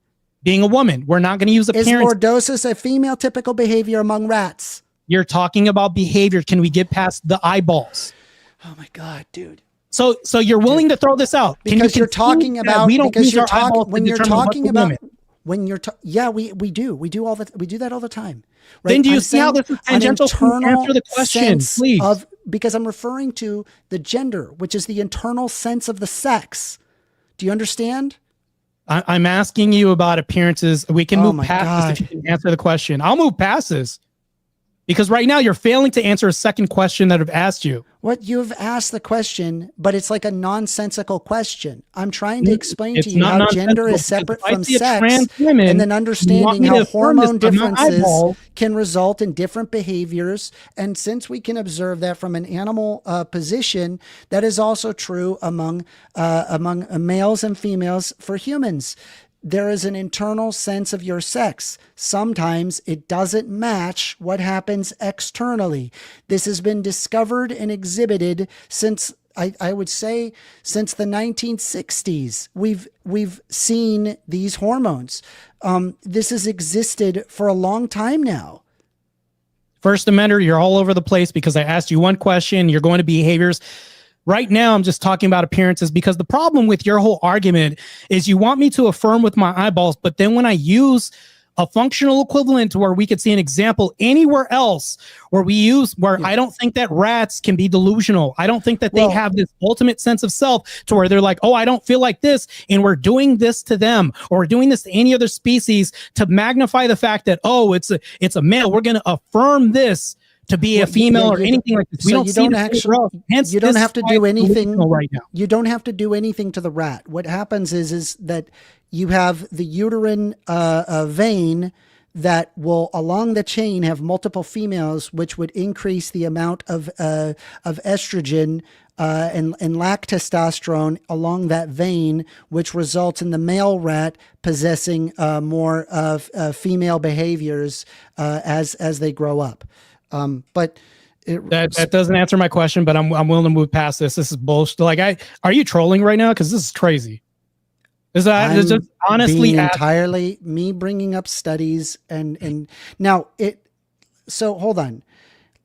Being a woman, we're not going to use appearance. Is lordosis a female typical behavior among rats? You're talking about behavior. Can we get past the eyeballs? Oh my God, dude. So you're willing to throw this out because you're talking about we don't use our eyeballs when you're talking about when you're we do that all the time. Right? Then do you see how this is tangential? Answer the question, please. Because I'm referring to the gender, which is the internal sense of the sex. Do you understand? I'm asking you about appearances. We can move past this if you can answer the question. I'll move past this. Because right now you're failing to answer a second question that I've asked you. What you've asked the question, but it's like a nonsensical question. I'm trying to explain to you how gender is separate from sex, and then understanding how hormone differences can result in different behaviors. And since we can observe that from an animal position, that is also true among males and females for humans. There is an internal sense of your sex. Sometimes it doesn't match what happens externally. This has been discovered and exhibited since, I would say, since the 1960s. We've seen these hormones. This has existed for a long time now. First Amendment, you're all over the place because I asked you one question. You're going to behaviors. Right now, I'm just talking about appearances because the problem with your whole argument is you want me to affirm with my eyeballs, but then when I use a functional equivalent where we could see an example anywhere else where I don't think that rats can be delusional. I don't think that they have this ultimate sense of self to where they're like, oh, I don't feel like this. And we're doing this to them, or we're doing this to any other species to magnify the fact that, oh, it's a male. We're going to affirm this to be a female or anything like this. We don't see you don't have to do anything right now. You don't have to do anything to the rat. What happens is that you have the uterine vein that will along the chain have multiple females, which would increase the amount of estrogen and lack testosterone along that vein, which results in the male rat possessing more of female behaviors as they grow up. But that doesn't answer my question, but I'm willing to move past this. This is bullshit. Like, are you trolling right now? Because this is crazy. Is that just honestly entirely me bringing up studies and now it? So hold on.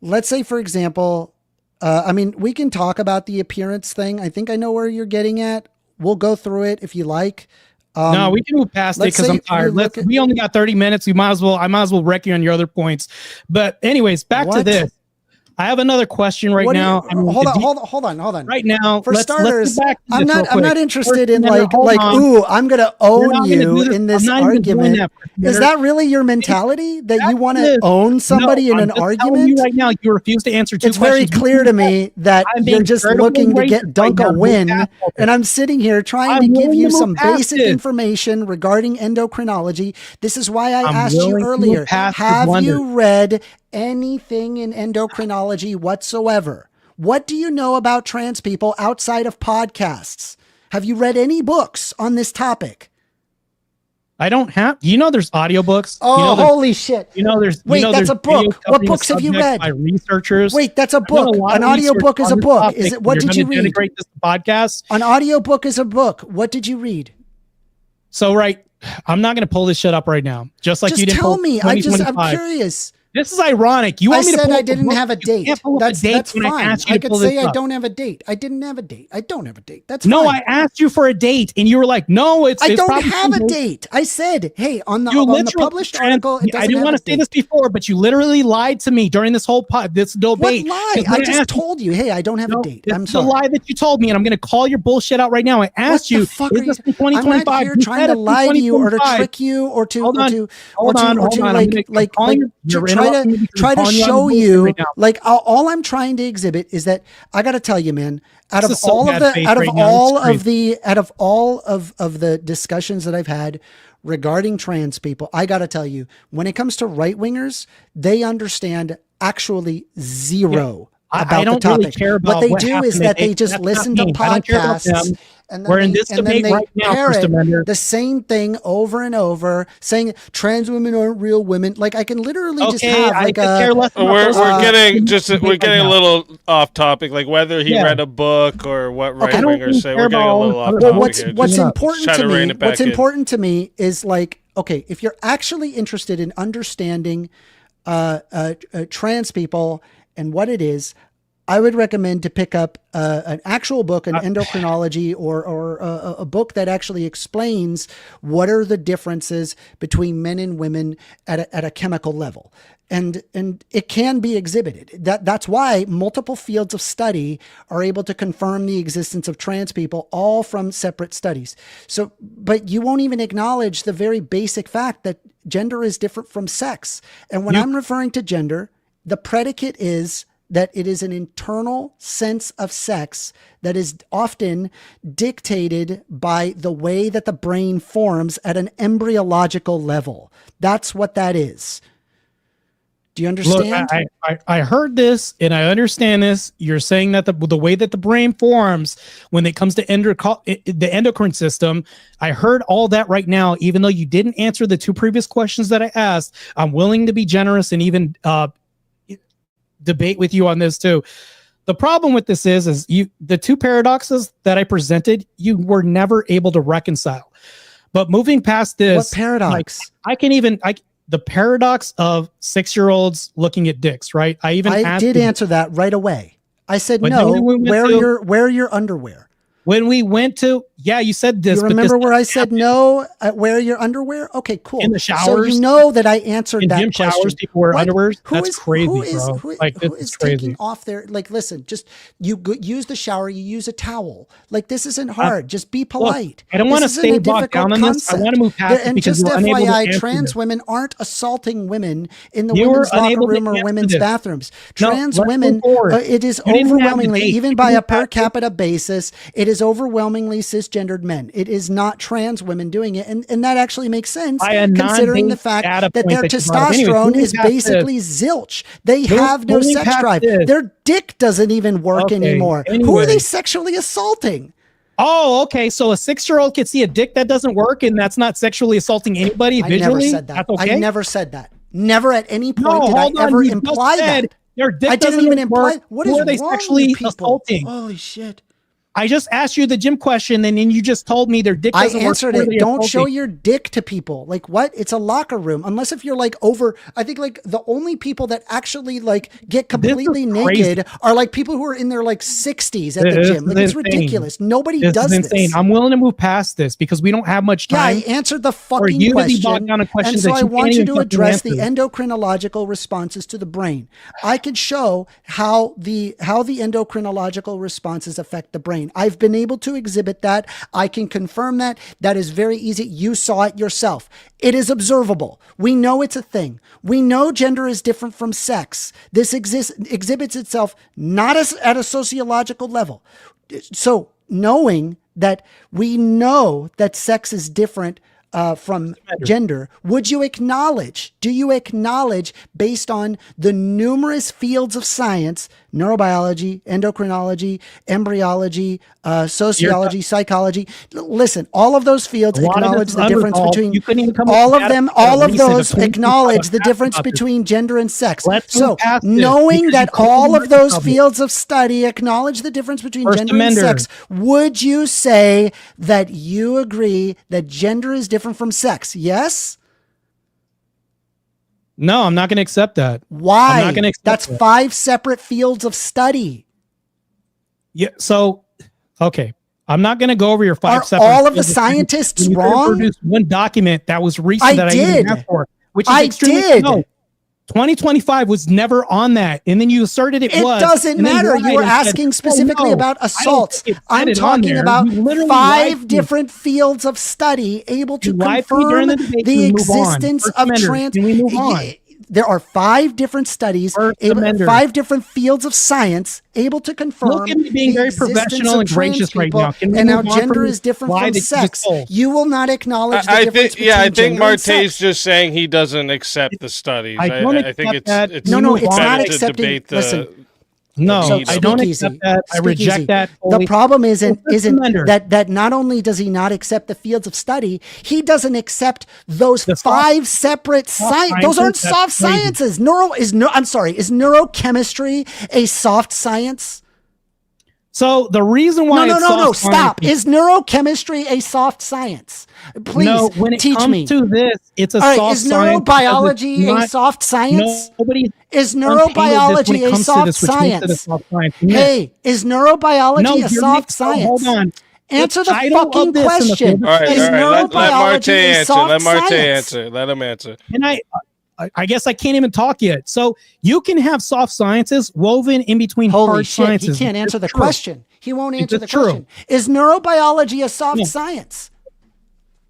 Let's say, for example, I mean, we can talk about the appearance thing. I think I know where you're getting at. We'll go through it if you like. No, we can move past it because I'm tired. We only got 30 minutes. I might as well wreck you on your other points. But anyways, back to this. I have another question right now. Hold on. Right now, for starters, I'm not interested in ooh, I'm going to own you in this argument. Is that really your mentality that you want to own somebody in an argument? Right now, you refuse to answer two questions. It's very clear to me that you're just looking to dunk a win, and I'm sitting here trying to give you some basic information regarding endocrinology. This is why I asked you earlier, have you read anything in endocrinology whatsoever? What do you know about trans people outside of podcasts? Have you read any books on this topic? I don't have. There's audiobooks. Oh, holy shit! That's a book. What books have you read? By researchers. Wait, that's a book. An audiobook is a book. Is it? What did you read? This podcast. An audiobook is a book. What did you read? So I'm not going to pull this shit up right now. Just you didn't. Tell me. I'm curious. This is ironic. You I want me to said pull I up the didn't book? have a You date. can't pull up That's a date that's when I fine. asked you I to could pull say this I up. don't have a date. I didn't have a date. I don't have a date. That's No, fine. I asked you for a date, and you were like, "No, it's." I it's don't probably have a too late. date. I said, hey, on the You literally published article, it doesn't I didn't have want a to say this date. before, but you literally lied to me during this whole this What debate. lie? 'Cause I when just asked you- told you, hey, I don't have a No, date. this I'm is sorry. a lie that you told me, and I'm going to call your bullshit out right now. I asked you, What the fuck is are you? this in I'm 2025? not here You trying said to it's in lie to you or to 2025. trick you or to Hold on. or to Hold on. I'm gonna- I'm calling you- to you're try interrupting me to because I'm calling you on show bullshit you right now. like all I'm trying to exhibit is that I got to tell you, man. Out This of is so all of bad the faith out of right now. all It's of crazy. the out of all of the discussions that I've had regarding trans people, I got to tell you, when it comes to right wingers, they understand actually zero. I About don't the really topic. care about what they what do happened is that they just that's listen not to me. I don't care about podcasts them. and We're in this and then debate they right now, parrot Mr. Amender. the same thing over and over, saying trans women aren't real women. Like I can literally just Okay, have I like could a care less about We're those we're things. getting This we're debate getting right a now. little off topic, like whether he Yeah. read a book or what right Okay. I don't wingers really say. care We're getting a about little all off the well, topic what's here. what's Just important try to rein me? it back What's in. important to me is like, okay, if you're actually interested in understanding trans people and what it is, I would recommend to pick up an actual book, an endocrinology, or a book that actually explains what are the differences between men and women at a chemical level. And it can be exhibited. That's why multiple fields of study are able to confirm the existence of trans people, all from separate studies. So, but you won't even acknowledge the very basic fact that gender is different from sex. And when I'm referring to gender, the predicate is that it is an internal sense of sex that is often dictated by the way that the brain forms at an embryological level. That's what that is. Do you understand? Look, I heard this and I understand this. You're saying that the way that the brain forms when it comes to the endocrine system, I heard all that right now, even though you didn't answer the two previous questions that I asked. I'm willing to be generous and even debate with you on this too. The problem with this is the two paradoxes that I presented, you were never able to reconcile. But moving past this, what paradox? like, the paradox of 6-year-olds looking at dicks, right? I did answer that right away. I said, But no, then we went wear your underwear. When we went to, yeah, you said this. You remember where I said no, wear your underwear? Okay, cool. In the showers? So you know that I answered In that gym question. showers, people wear underwear? That's crazy, who is, bro. Who, Like, who this is is crazy. taking off their, like, listen, just use the shower, you use a towel. Like, this isn't hard. Just be polite. I don't want to This isn't stay a bogged difficult down on this. I concept. want to move past it And because just you're unable to FYI, answer trans this. women aren't assaulting women in the You were women's locker unable to room or answer women's this. bathrooms. No, Trans let's women, move forward. it is You didn't have the overwhelmingly, date. even You by a didn't per have the- capita basis, it is overwhelmingly cisgendered men. It is not trans women doing it. And that actually makes sense By a considering the non-based fact data that point their that you brought up. Anyways, testosterone moving is past basically zilch. They have no moving sex past drive. this. Their dick doesn't even work Okay, anymore. Who anyway. are they sexually assaulting? Oh, okay. So a 6-year-old could see a dick that doesn't work, and that's not sexually assaulting anybody I visually. never said that. That's okay? I never said that. Never at any point No, did I hold on. ever You just imply said that. their dick I didn't doesn't even imply. work. What Who is are they wrong sexually with people? assaulting? Holy shit. I just asked you the gym question, and then you just told me their dick I doesn't work. answered Who are it. they Don't show assaulting? your dick to people. Like what? It's a locker room. Unless if you're like over, I think like the only people that actually like get completely naked are like people who are in their like 60s at the This gym. Like is it's insane. ridiculous. Nobody This does is insane. this. I'm willing to move past this because we don't have much Yeah, time. I answered the for fucking you to be question. bogged down in questions And so that I you want can't you even to fucking address the answer. endocrinological responses to the brain. I could show how the endocrinological responses affect the brain. I've been able to exhibit that. I can confirm that. That is very easy. You saw it yourself. It is observable. We know it's a thing. We know gender is different from sex. This exhibits itself not as at a sociological level. So knowing that we know that sex is different from gender, would you acknowledge, do you acknowledge, based on the numerous fields of science, neurobiology, endocrinology, embryology, sociology, psychology, listen, all of those fields acknowledge the difference between, all of them, all of those acknowledge the difference between gender and sex. So knowing that all of those fields of study acknowledge the difference between gender and sex, would you say that you agree that gender is different from sex? Yes? No, I'm not going to accept that. Why? I'm not going to accept That's that. 5 separate fields of study. Yeah. So, okay. I'm not going to go over your 5 Are separate. all of the fields study. scientists You could have wrong? produced one document that was recent I that I did. even asked for, which is I extremely did. no. 2025 was never on that, and then you asserted it was. It doesn't and then matter. lied You were and said, asking "Oh, specifically no, about I don't assaults. think it said I'm it on talking there." about You literally lied 5 to me. different fields of study able to You lied to me during confirm the debate. the Can we move on? existence First of Amendment, trans. can we move on? There are 5 different studies, First Amendment. 5 different fields of science able to confirm Look at me being the very existence professional of and trans gracious right people now. Can we and how move on gender from is different lie from that you just sex. told? You will not acknowledge the I difference think, yeah, I between think gender and Marte's sex. just saying he doesn't accept the studies. I don't I think accept that. it's No, move it's on. not better to accepting. debate the. Listen, No, So I don't SpeakeaZy. accept that. I SpeakeaZy. reject that. The fully. problem isn't First Amendment. that not only does he not accept the fields of study, he doesn't accept those The soft- 5 separate science. Those aren't sciences, that's soft crazy. sciences. Is neurochemistry a soft science? So the reason why No. it's soft Stop. science Is neurochemistry a soft science? Please no, when it teach comes me. to this, it's a All right, soft is science because neurobiology it's a not- soft science? Nobody Is untangled this when neurobiology it a comes to soft this, which makes it a science? soft science. Yes. Hey, is neurobiology No, a you're soft making- science? Hold on. Answer the title of fucking this in the question. field All right, Is all right. Let Marte neurobiology a answer. soft Let Marte science? answer. Let him answer. And I guess I can't even talk yet. So you can have soft sciences woven in between Holy hard shit, sciences. he can't answer the It's true. question. He won't answer the It's true. question. Is neurobiology a soft No. science?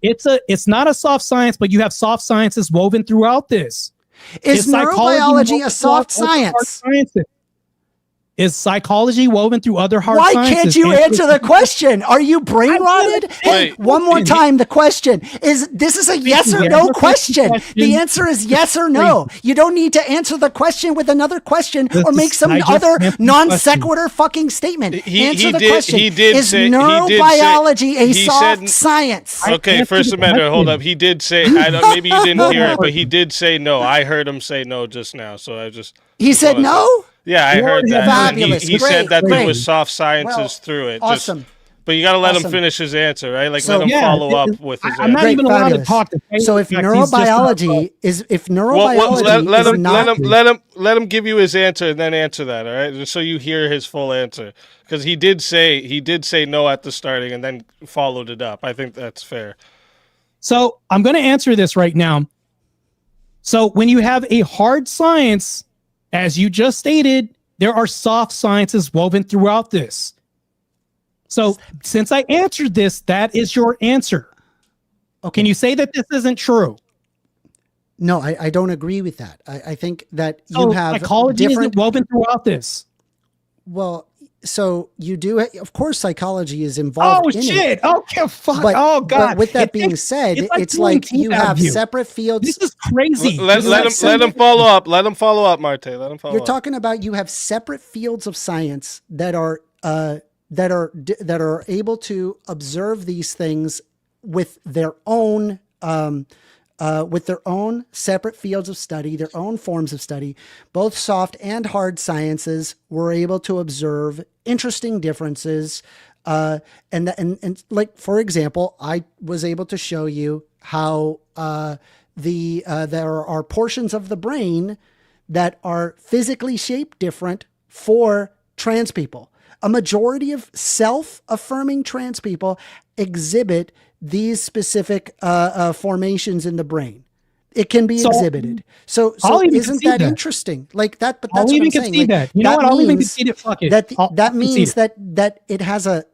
It's not a soft science, but you have soft sciences woven throughout this. Is Is psychology neurobiology woven a soft throughout other hard science? sciences? Is psychology woven through other hard Why sciences? can't you answer the question? Are you brain rotted? Hey, Wait. one more time. The question is: this is a yes or no question. The answer is yes or no. You don't need to answer the question with another question or make some I just other answered the non question. sequitur fucking statement. Answer He the did- question. he did Is say- he did say- neurobiology a he soft said- science? Okay, answered First the Amendment. Hold question. up. He did say. I don't, maybe you didn't hear it, but he did say no. I heard him say no just now. So I just. He said wanna say- no. Yeah, I heard that. Fabulous. He Great, said that great. there was soft sciences Well, through it. awesome. But you got to let him Awesome. finish his answer, right? Like So- let him Yeah, follow up with his I'm not answer. Great, even allowed fabulous. to talk. To So if He's just not- neurobiology is Well, not let him give you his answer and then answer that, all right? Just so you hear his full answer, because he did say no at the starting and then followed it up. I think that's fair. So I'm going to answer this right now. So when you have a hard science, as you just stated, there are soft sciences woven throughout this. So since I answered this, that is your answer. Okay. Can you say that this isn't true? No, I don't agree with that. I think that you So have psychology different. isn't woven throughout this. Well, so you do. Of course, psychology is involved. Oh in shit! It. Okay, fuck. But, oh god. but with that It being takes- said, it's pulling like teeth you out of have you. separate fields. This is crazy. Let him follow up. Let him follow up, Marte. Let him follow You're up. talking about you have separate fields of science that are able to observe these things with their own separate fields of study, their own forms of study. Both soft and hard sciences were able to observe interesting differences. And like, for example, I was able to show you how there are portions of the brain that are physically shaped different for trans people. A majority of self-affirming trans people exhibit these specific formations in the brain. It can be exhibited. So I'll even isn't concede that that. interesting? Like that, but I'll that's what even I'm saying. concede Like, that. You know what? I'll even means concede it. Fuck it. That I'll means concede that it has that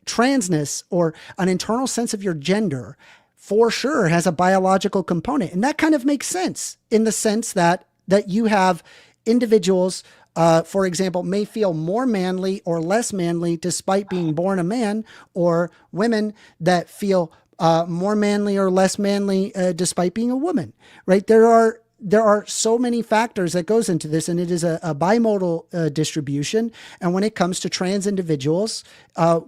transness or an internal sense of your gender for sure has a biological component. And that kind of makes sense in the sense that you have individuals, for example, may feel more manly or less manly despite being born a man, or women that feel more manly or less manly despite being a woman, right? There are so many factors that goes into this, and it is a bimodal distribution. And when it comes to trans individuals,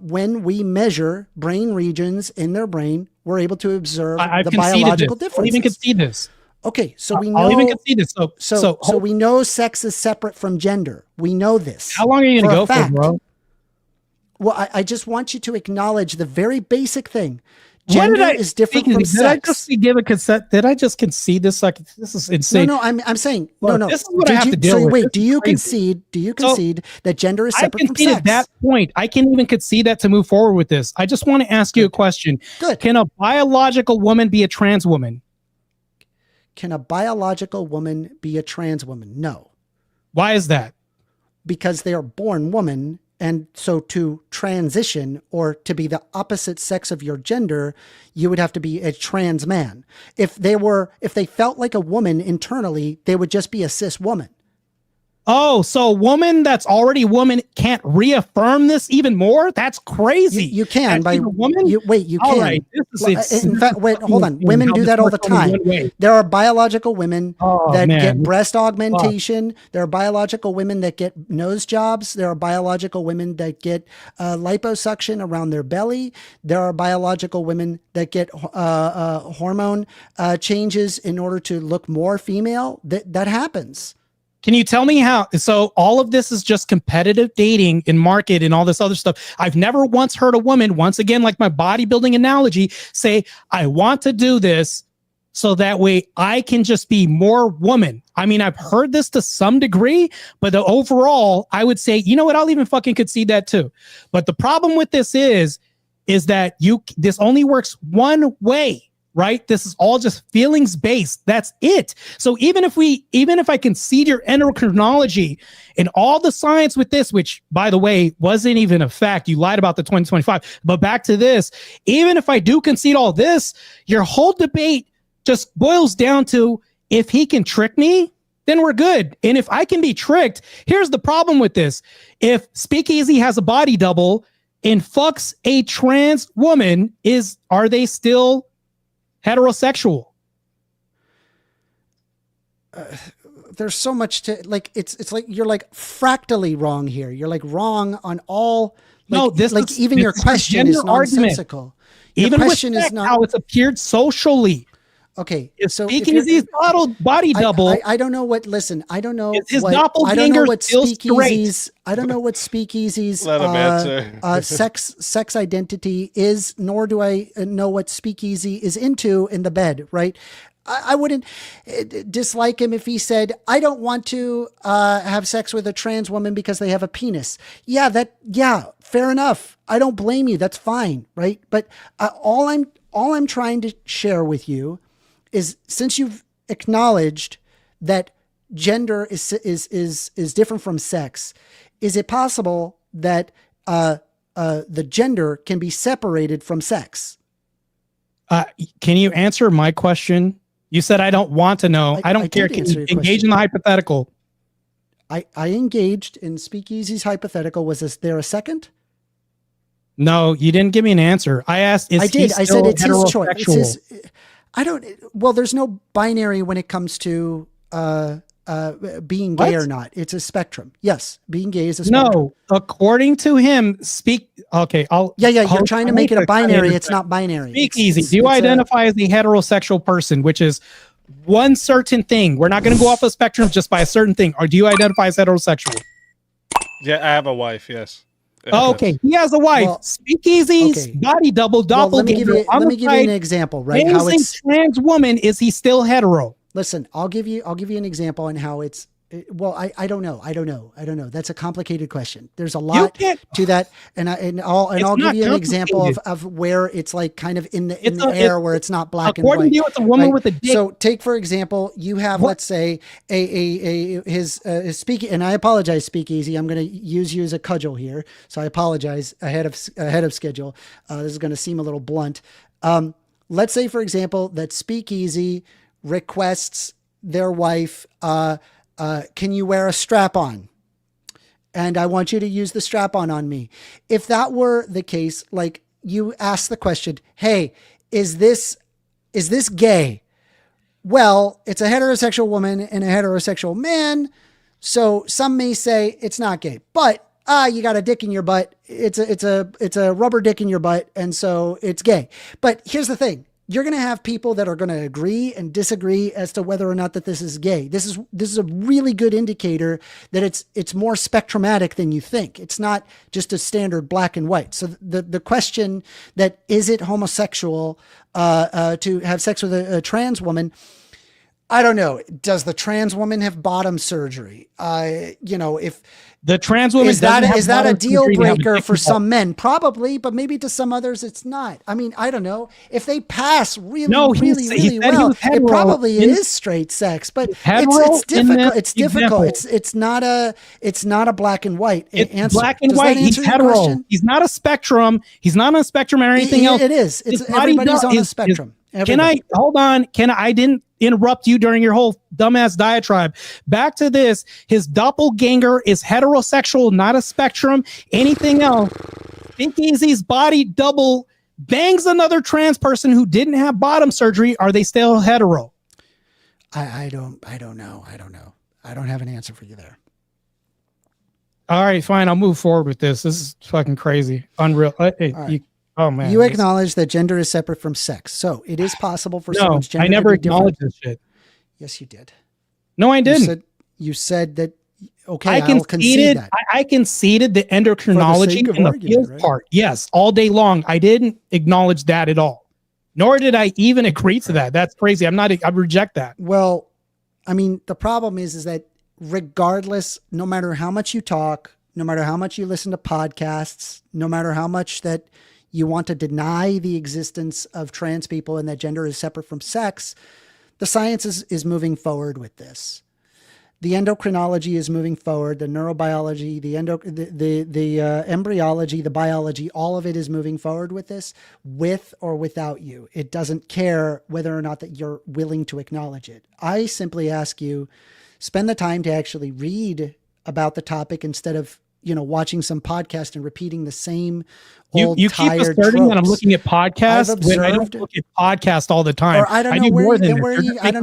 when we measure brain regions in their brain, we're able to observe I've the conceded biological this. I'll differences. even concede this. Okay, so we know. I'll even concede this. So we know sex is separate from gender. We know this. how long are you going to go for, fact. bro? Well, I just want you to acknowledge the very basic thing. Gender is different from Did I sex. just give a consent? Did I just concede this? Like, this is insane. No, I'm saying Look, no. This is what I have to deal so with. wait, This do is you crazy. concede? Do you concede that gender is I separate from conceded sex? that point. I can even concede that to move forward with this. I just want to ask you a question. Good. Can a biological woman be a trans woman? Can a biological woman be a trans woman? No, Why is that? because they are born woman. And so to transition or to be the opposite sex of your gender, you would have to be a trans man. If they felt like a woman internally, they would just be a cis woman. Oh, so a woman that's already a woman can't reaffirm this even more? That's crazy. You can As by being a woman. You All can. right, In fact, wait, hold on. Women do that all the time. There are biological women that get breast augmentation. There are biological women that get nose jobs. There are biological women that get liposuction around their belly. There are biological women that get hormone changes in order to look more female. That happens. Can you tell me how? So all of this is just competitive dating and market and all this other stuff. I've never once heard a woman, once again, like my bodybuilding analogy, say, I want to do this so that way I can just be more woman. I mean, I've heard this to some degree, but overall, I would say, you know what? I'll even fucking concede that too. But the problem with this is that this only works one way. Right? This is all just feelings based. That's it. So even if I concede your endocrinology and all the science with this, which by the way, wasn't even a fact, you lied about the 2025, but back to this, even if I do concede all this, your whole debate just boils down to if he can trick me, then we're good. And if I can be tricked, here's the problem with this. If SpeakeaZy has a body double and fucks a trans woman, are they still heterosexual? There's so much to like. It's like you're like fractally wrong here. You're like wrong on all. Like, No, this like is, even this your is question is nonsensical. Your Even question with is not how it's appeared socially. okay. If So SpeakeaZy's body double, I don't know what. Listen, I don't know. Is his I don't know doppelganger what still SpeakeaZy's. I don't know what SpeakeaZy's Let him answer. sex identity is, nor do I know what SpeakeaZy is into in the bed. Right. I wouldn't dislike him if he said, I don't want to have sex with a trans woman because they have a penis. Yeah, fair enough. I don't blame you. That's fine. Right. But all I'm trying to share with you is, since you've acknowledged that gender is different from sex, is it possible that the gender can be separated from sex? can you answer my question? You said I don't want to know. I don't care. Can you engage in the hypothetical? I engaged in SpeakeaZy's hypothetical. Was there a second? No, you didn't give me an answer. I asked, I did. I said it's his heterosexual? choice. Well, there's no binary when it comes to being gay or not. It's a spectrum. Yes, being gay is a spectrum. No, according to him, You're trying to make it a binary. It's not binary. SpeakeaZy. Do you identify as a heterosexual person, which is one certain thing? We're not going to go off a spectrum just by a certain thing. Or do you identify as heterosexual? Yeah, I have a wife. Yes. Okay, he has a wife. Well, SpeakeaZy's okay. body double doppelganger. Let me give you an example, right? How it's trans woman, is he still hetero? Listen, I'll give you an example on how it's. Well, I don't know. That's a complicated question. There's a lot to that, and I'll give you an example of where it's like kind of in the air where it's not black and white. According to you, it's a woman with a dick. So take for example, you have let's say his speak, and I apologize, SpeakeaZy. I'm going to use you as a cudgel here, so I apologize ahead of schedule. This is going to seem a little blunt. Let's say for example that SpeakeaZy requests their wife. Can you wear a strap on? And I want you to use the strap on me. If that were the case, like you ask the question, hey, is this gay? Well, it's a heterosexual woman and a heterosexual man. So some may say it's not gay, but you got a dick in your butt. It's a rubber dick in your butt. And so it's gay. But here's the thing. you're going to have people that are going to agree and disagree as to whether or not that this is gay. This is a really good indicator that it's more spectrumatic than you think. It's not just a standard black and white. So the question that is it homosexual to have sex with a trans woman? I don't know. Does the trans woman have bottom surgery? If the trans woman is that a deal breaker for some men? Probably, but maybe to some others it's not. I mean, I don't know. If they pass really well, it probably is straight sex. But it's difficult. It's difficult. It's not a black and white answer. Black and white. He's hetero. He's not a spectrum. He's not on a spectrum or anything else. It is. It's everybody's on a spectrum. Can I hold on? I didn't interrupt you during your whole dumbass diatribe. Back to this. His doppelganger is heterosexual, not a spectrum. Anything else? SpeakeaZy's body double bangs another trans person who didn't have bottom surgery. Are they still hetero? I don't know. I don't have an answer for you there. All right, fine. I'll move forward with this. This is fucking crazy. Unreal. Oh man! You acknowledge that gender is separate from sex, so it is possible for someone's gender. I never to be acknowledged different. this shit. Yes, you did. No, I didn't. You said that. Okay, I conceded that. I conceded the endocrinology and the field part. Yes, all day long. I didn't acknowledge that at all. Nor did I even agree to that. That's crazy. I reject that. Well, I mean, the problem is that regardless, no matter how much you talk, no matter how much you listen to podcasts, no matter how much that you want to deny the existence of trans people and that gender is separate from sex, the science is moving forward with this. The endocrinology is moving forward. The neurobiology, the embryology, the biology, all of it is moving forward with this, with or without you. It doesn't care whether or not that you're willing to acknowledge it. I simply ask you, spend the time to actually read about the topic instead of watching some podcast and repeating the same old you keep tired asserting tropes. that I'm looking at podcasts when I don't look at podcasts all the time. Or I don't know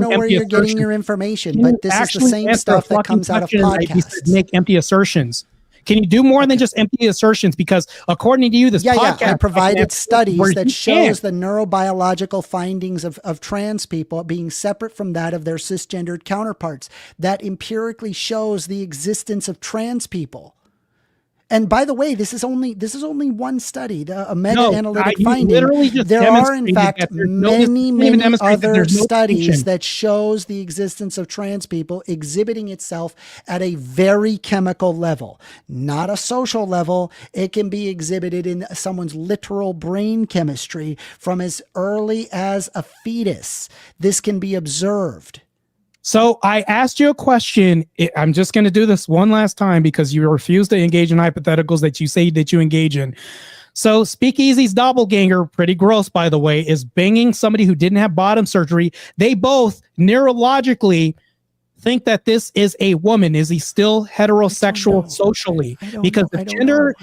where you're getting your information, but this is the same stuff that comes out of podcasts. Make empty assertions. Can you do more than just empty assertions? Because according to you, this podcast... I provided studies that shows the neurobiological findings of trans people being separate from that of their cisgendered counterparts. That empirically shows the existence of trans people. And by the way, this is only one study, a meta-analytic finding. There are, in fact, many other studies that shows the existence of trans people exhibiting itself at a very chemical level, not a social level. It can be exhibited in someone's literal brain chemistry from as early as a fetus. This can be observed. So I asked you a question. I'm just going to do this one last time because you refuse to engage in hypotheticals that you say that you engage in. So SpeakeaZy's doppelganger, pretty gross, by the way, is banging somebody who didn't have bottom surgery. They both neurologically think that this is a woman. Is he still heterosexual socially? Because gender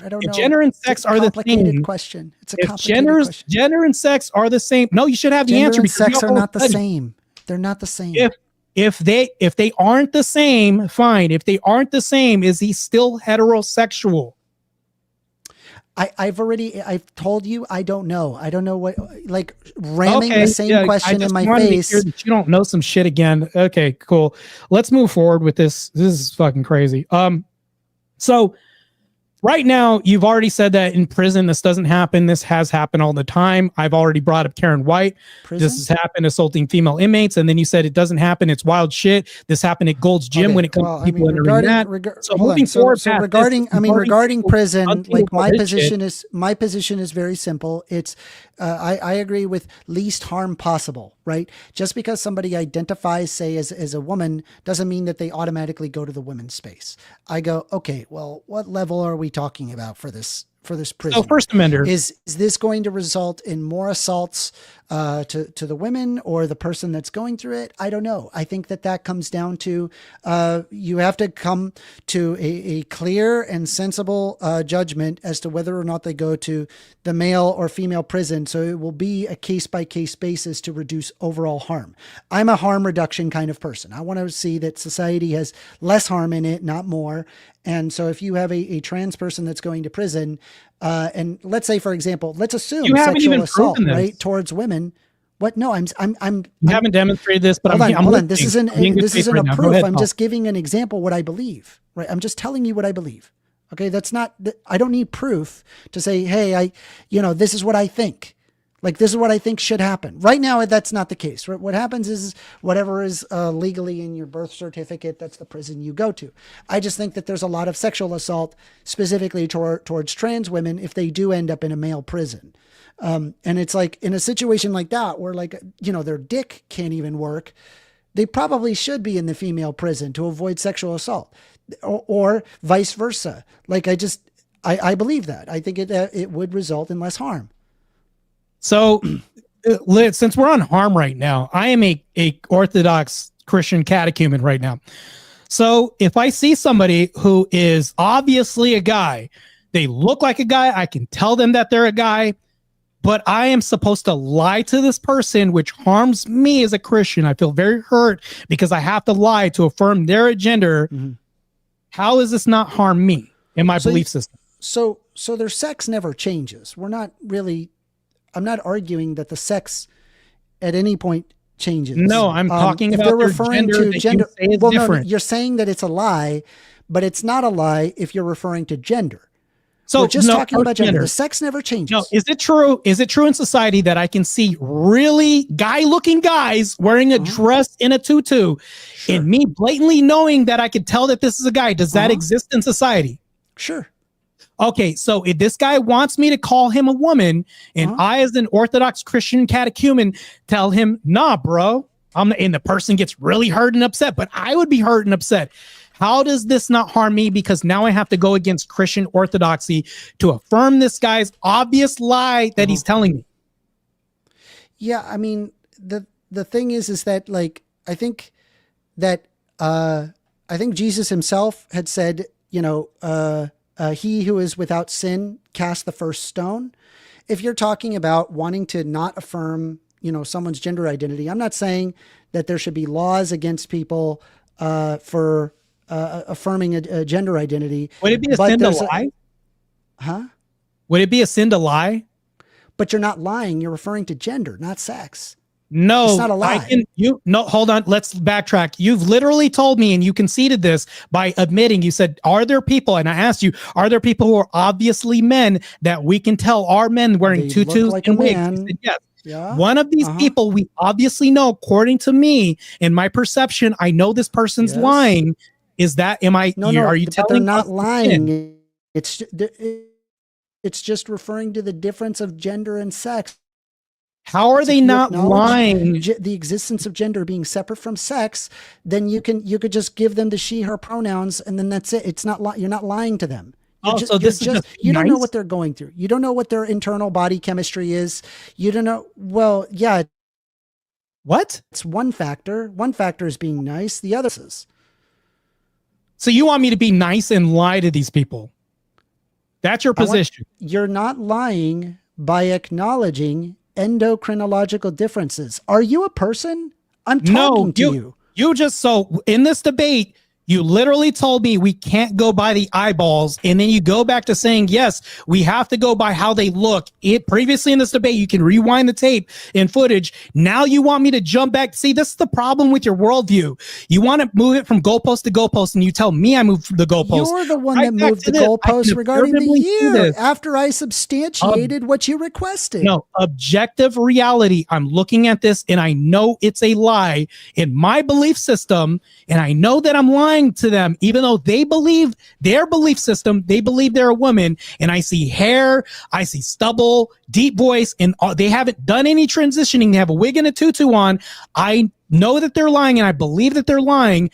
and sex are the same. Question. It's a complicated question. Gender and sex are the same. No, you should have the answer. Gender and sex are not the same. They're not the same. If they aren't the same, fine. If they aren't the same, is he still heterosexual? I've told you, I don't know. I don't know what, like ramming the same question in my face. To that you don't know some shit again. Okay, cool. Let's move forward with this. This is fucking crazy. So right now, you've already said that in prison, this doesn't happen. This has happened all the time. I've already brought up Karen White. Prison? This has happened assaulting female inmates. And then you said it doesn't happen. It's wild shit. This happened at Gold's Gym when it comes to people entering that. Regarding prison, like my position is very simple. It's I agree with least harm possible, right? Just because somebody identifies, say, as a woman doesn't mean that they automatically go to the women's space. I go, okay, well, what level are we talking about for this prison? So First Amendment. Is this going to result in more assaults to the women or the person that's going through it? I don't know. I think that comes down to you have to come to a clear and sensible judgment as to whether or not they go to the male or female prison. So it will be a case-by-case basis to reduce overall harm. I'm a harm reduction kind of person. I want to see that society has less harm in it, not more. And so if you have a trans person that's going to prison, and let's say, for example, let's assume sexual assault, right, towards women. What? No, You haven't demonstrated this, but hold on, I'm hold on. listening. This isn't right a now. Go proof. ahead, I'm Paul. just giving an example what I believe, right? I'm just telling you what I believe. Okay, that's not. I don't need proof to say, hey, this is what I think. Like, this is what I think should happen. Right now, that's not the case. Right? What happens is whatever is legally in your birth certificate, that's the prison you go to. I just think that there's a lot of sexual assault specifically towards trans women if they do end up in a male prison. And it's like in a situation like that where, like, their dick can't even work, they probably should be in the female prison to avoid sexual assault, or vice versa. Like, I believe that. I think it would result in less harm. So, since we're on harm right now, I am a Orthodox Christian catechumen right now. So if I see somebody who is obviously a guy, they look like a guy, I can tell them that they're a guy, but I am supposed to lie to this person, which harms me as a Christian. I feel very hurt because I have to lie to affirm their gender. Mm-hmm. How does this not harm me in my belief system? So their sex never changes. I'm not arguing that the sex at any point changes. No, I'm talking about they're referring to gender. Well, no, you're saying that it's a lie, but it's not a lie if you're referring to gender. So we're just talking about gender. The sex never changes. No, is it true? Is it true in society that I can see really guy-looking guys wearing a dress in a tutu, and me blatantly knowing that I could tell that this is a guy? Does that exist in society? Sure. Okay, so if this guy wants me to call him a woman, and I, as an Orthodox Christian catechumen, tell him, nah, bro, and the person gets really hurt and upset, but I would be hurt and upset. How does this not harm me? Because now I have to go against Christian orthodoxy to affirm this guy's obvious lie that he's telling me. Yeah, I mean, the thing is that, like, I think Jesus himself had said, he who is without sin cast the first stone. If you're talking about wanting to not affirm, someone's gender identity, I'm not saying that there should be laws against people for affirming a gender identity. Would it be a sin to lie? Would it be a sin to lie? But you're not lying. You're referring to gender, not sex. No, it's not a lie. Hold on. Let's backtrack. You've literally told me, and you conceded this by admitting, you said, are there people, and I asked you, are there people who are obviously men that we can tell are men wearing tutus and wigs? You said yes. Yeah. One of these people we obviously know, according to me, in my perception, I know this person's lying. Is that, are you telling they're not lying? It's just referring to the difference of gender and sex. How are they not lying? The existence of gender being separate from sex, then you could just give them the she, her pronouns, and then that's it. It's not you're not lying to them. You don't know what they're going through. You don't know what their internal body chemistry is. You don't know. Well, yeah. What? It's one factor. One factor is being nice. The other is. So you want me to be nice and lie to these people? That's your position. You're not lying by acknowledging endocrinological differences. Are you a person? I'm talking to you. You just, so in this debate, you literally told me we can't go by the eyeballs, and then you go back to saying, yes, we have to go by how they look. Previously in this debate, you can rewind the tape and footage. Now you want me to jump back. See, this is the problem with your worldview. You want to move it from goalpost to goalpost, and you tell me I moved the goalpost. You're the one that moved the goalpost regarding the year after I substantiated what you requested. No, objective reality. I'm looking at this, and I know it's a lie in my belief system, and I know that I'm lying to them, even though they believe their belief system, they believe they're a woman, and I see hair, I see stubble, deep voice, and they haven't done any transitioning. They have a wig and a tutu on. I know that they're lying, and I believe that they're lying.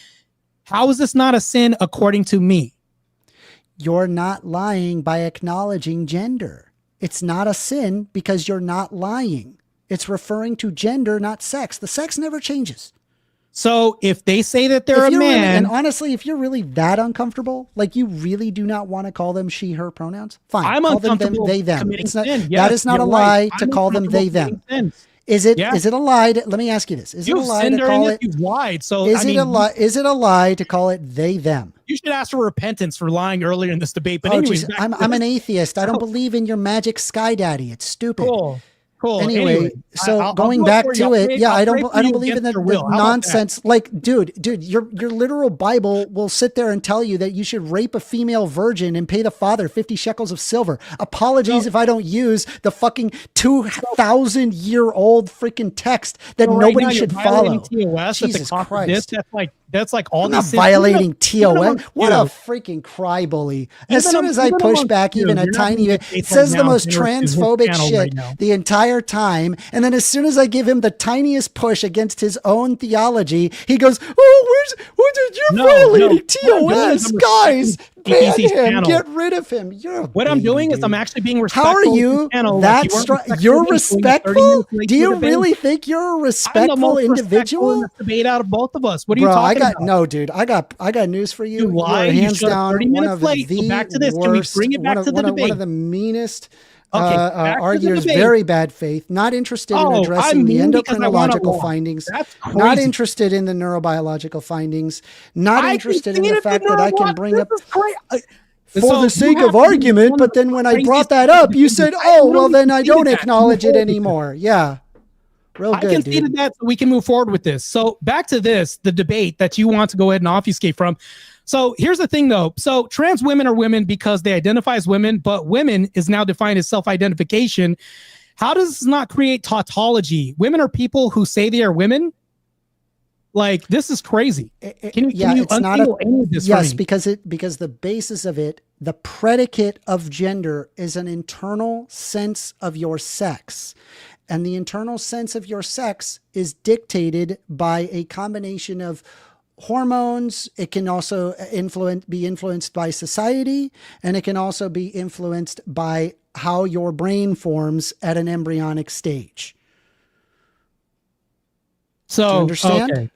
How is this not a sin according to me? You're not lying by acknowledging gender. It's not a sin because you're not lying. It's referring to gender, not sex. The sex never changes. So if they say that they're a man, and honestly, if you're really that uncomfortable, like you really do not want to call them she, her pronouns, fine. I'm call them they, them. It's not, that is not a lie to call them they, them. Is it a lie? Let me ask you this. Is it a lie to call it? You've lied. So is it a lie to call it they, them? You should ask for repentance for lying earlier in this debate. But anyways, I'm an atheist. I don't believe in your magic sky daddy. It's stupid. Cool. Cool. Anyway, so I'll going vote back for you. to it, yeah, I'll I pray don't for you believe in against the your will. How about that? nonsense. Like, dude, your literal Bible will sit there and tell you that you should rape a female virgin and pay the father 50 shekels of silver. Apologies if I don't use the fucking 2,000-year-old freaking text that So right nobody now, you're should violating follow. TOS at the Jesus cost of Christ. this. That's like all I'm these not sins. violating Even TOS. amongst What a you. freaking cry bully. As Even soon as I even push amongst back you, even a you're not tiny being bit, good it faith right says the now, most generous to his transphobic channel shit right now. the entire time. And then as soon as I give him the tiniest push against his own theology, he goes, oh, you're No, violating no. What I'm doing is TOS. I'm Guys, ban SpeakeaZy's him. channel. Get rid of him. You're a What I'm baby, doing is dude. I'm actually being respectful. How are of you the channel, that like you weren't strong? respectful You're of me, going 30 respectful? minutes late Do to you the debate. really think you're a I'm the respectful most respectful in individual? this debate out of both of us. What are you Bro, talking about? no, dude. I got news for you. You lie. are You hands showed up down 30 one minutes of late. So the back to this. Can we worst. bring it back to the one debate? of the meanest. Okay, back to the Arguers, debate. very bad faith. Not interested in Oh, addressing I'm the mean because I want a endocrinological law. findings. That's Not crazy. interested in the neurobiological findings. Not I interested in the conceded fact the that I can neurobiological- bring up. This is crazy. For So the you sake have of to be argument, one but of the then when I craziest brought that people up, you said, I "Oh, well, literally then I don't conceded that. acknowledge it Move forward with anymore." Yeah, real I good, conceded dude. that so we can move forward with this. So back to this, the debate that you want to go ahead and obfuscate from. So here's the thing though. So trans women are women because they identify as women, but women is now defined as self-identification. How does this not create tautology? Women are people who say they are women. Like, this is crazy. Can you it's not untangle any of this for yes, me? because the basis of it, the predicate of gender is an internal sense of your sex. And the internal sense of your sex is dictated by a combination of hormones. It can also be influenced by society, and it can also be influenced by how your brain forms at an embryonic stage. So, Do you understand? okay.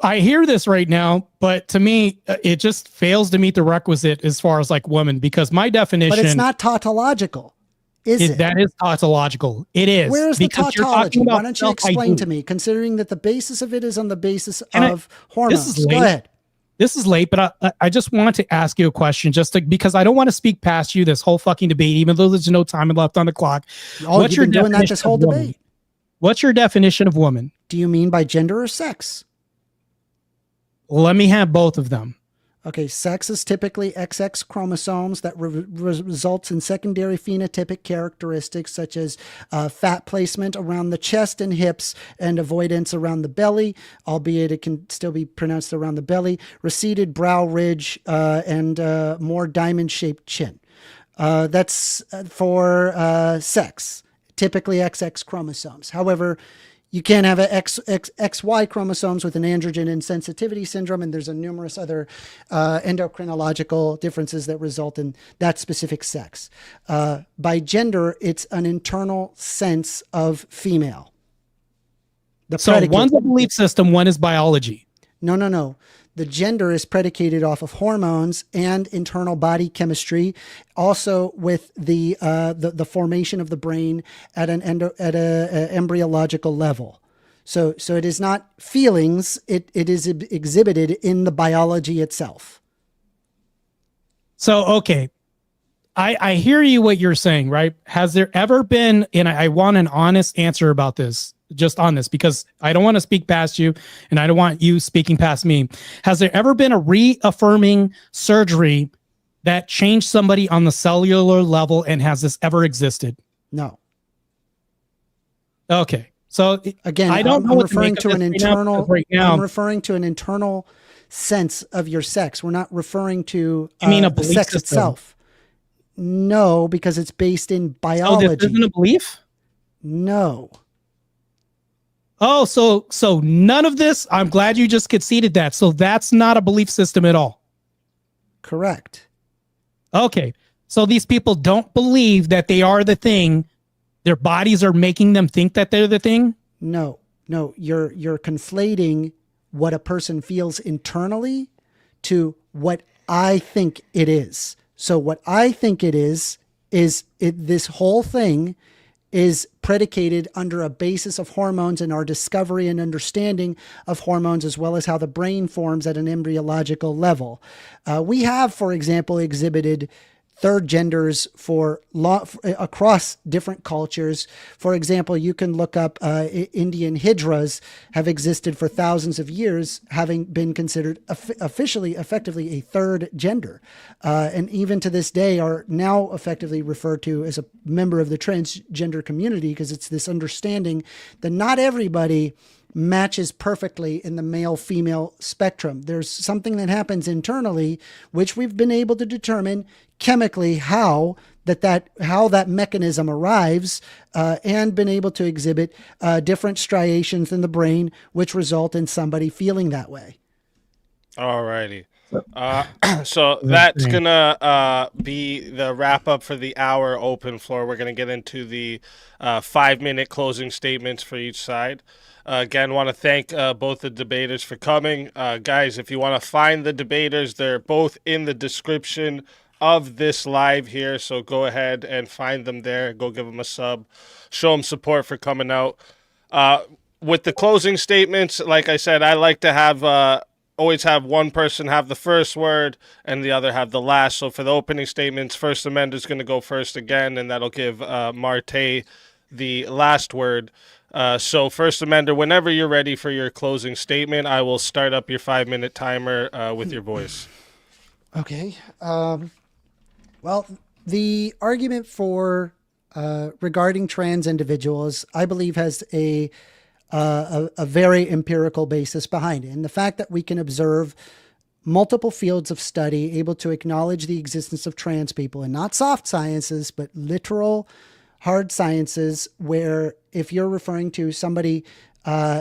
I hear this right now, but to me, it just fails to meet the requisite as far as like woman, because my definition. But it's not tautological, is it? That is tautological. It is. Where is the because you're talking tautology? about Why don't you explain self-identity. to me, considering that the basis of it is on the basis And of hormones? this is Go late. ahead. This is late, but I just want to ask you a question because I don't want to speak past you this whole fucking debate, even though there's no time left on the clock. Oh, What's you've been your doing that definition this whole of woman? debate. What's your definition of woman? Do you mean by gender or sex? Let me have both of them. Okay, sex is typically XX chromosomes that results in secondary phenotypic characteristics such as fat placement around the chest and hips and avoidance around the belly, albeit it can still be pronounced around the belly, receded brow ridge, and more diamond-shaped chin. That's for sex, typically XX chromosomes. However, you can have a XY chromosomes with an androgen insensitivity syndrome, and there's a numerous other endocrinological differences that result in that specific sex. By gender, it's an internal sense of female. So one's a belief system, one is biology. No. The gender is predicated off of hormones and internal body chemistry, also with the formation of the brain at an embryological level. So it is not feelings; it is exhibited in the biology itself. So okay, I hear you what you're saying, right? Has there ever been, and I want an honest answer about this, just on this, because I don't want to speak past you and I don't want you speaking past me. Has there ever been a reaffirming surgery that changed somebody on the cellular level, and has this ever existed? No. Okay. So Again, I don't know I'm what referring to an internal. right now. I'm referring to an internal sense of your sex. We're not referring to You mean a the belief sex system? itself. No, because it's based in Oh, biology. this isn't a belief? No. Oh, so none of this. I'm glad you just conceded that. So that's not a belief system at all. Correct. Okay. So these people don't believe that they are the thing. Their bodies are making them think that they're the thing. No. You're conflating what a person feels internally to what I think it is. So what I think it is this whole thing is predicated under a basis of hormones and our discovery and understanding of hormones, as well as how the brain forms at an embryological level. We have, for example, exhibited third genders across different cultures. For example, you can look up Indian hijras have existed for thousands of years, having been considered effectively a third gender, and even to this day are now effectively referred to as a member of the transgender community, because it's this understanding that not everybody matches perfectly in the male-female spectrum. There's something that happens internally, which we've been able to determine chemically how that mechanism arrives, and been able to exhibit different striations in the brain, which result in somebody feeling that way. All righty. So that's gonna be the wrap up for the hour open floor. We're gonna get into the 5-minute closing statements for each side. Again, want to thank both the debaters for coming. Guys, if you want to find the debaters, they're both in the description of this live here. So go ahead and find them there. Go give them a sub. Show them support for coming out. With the closing statements, like I said, I like to have always have one person have the first word and the other have the last. So for the opening statements, First Amendment is going to go first again, and that'll give Marte the last word. So First Amender, whenever you're ready for your closing statement, I will start up your 5-minute timer with your voice. Okay. Well, the argument for regarding trans individuals, I believe, has a very empirical basis behind it. And the fact that we can observe multiple fields of study able to acknowledge the existence of trans people, and not soft sciences, but literal hard sciences, where if you're referring to somebody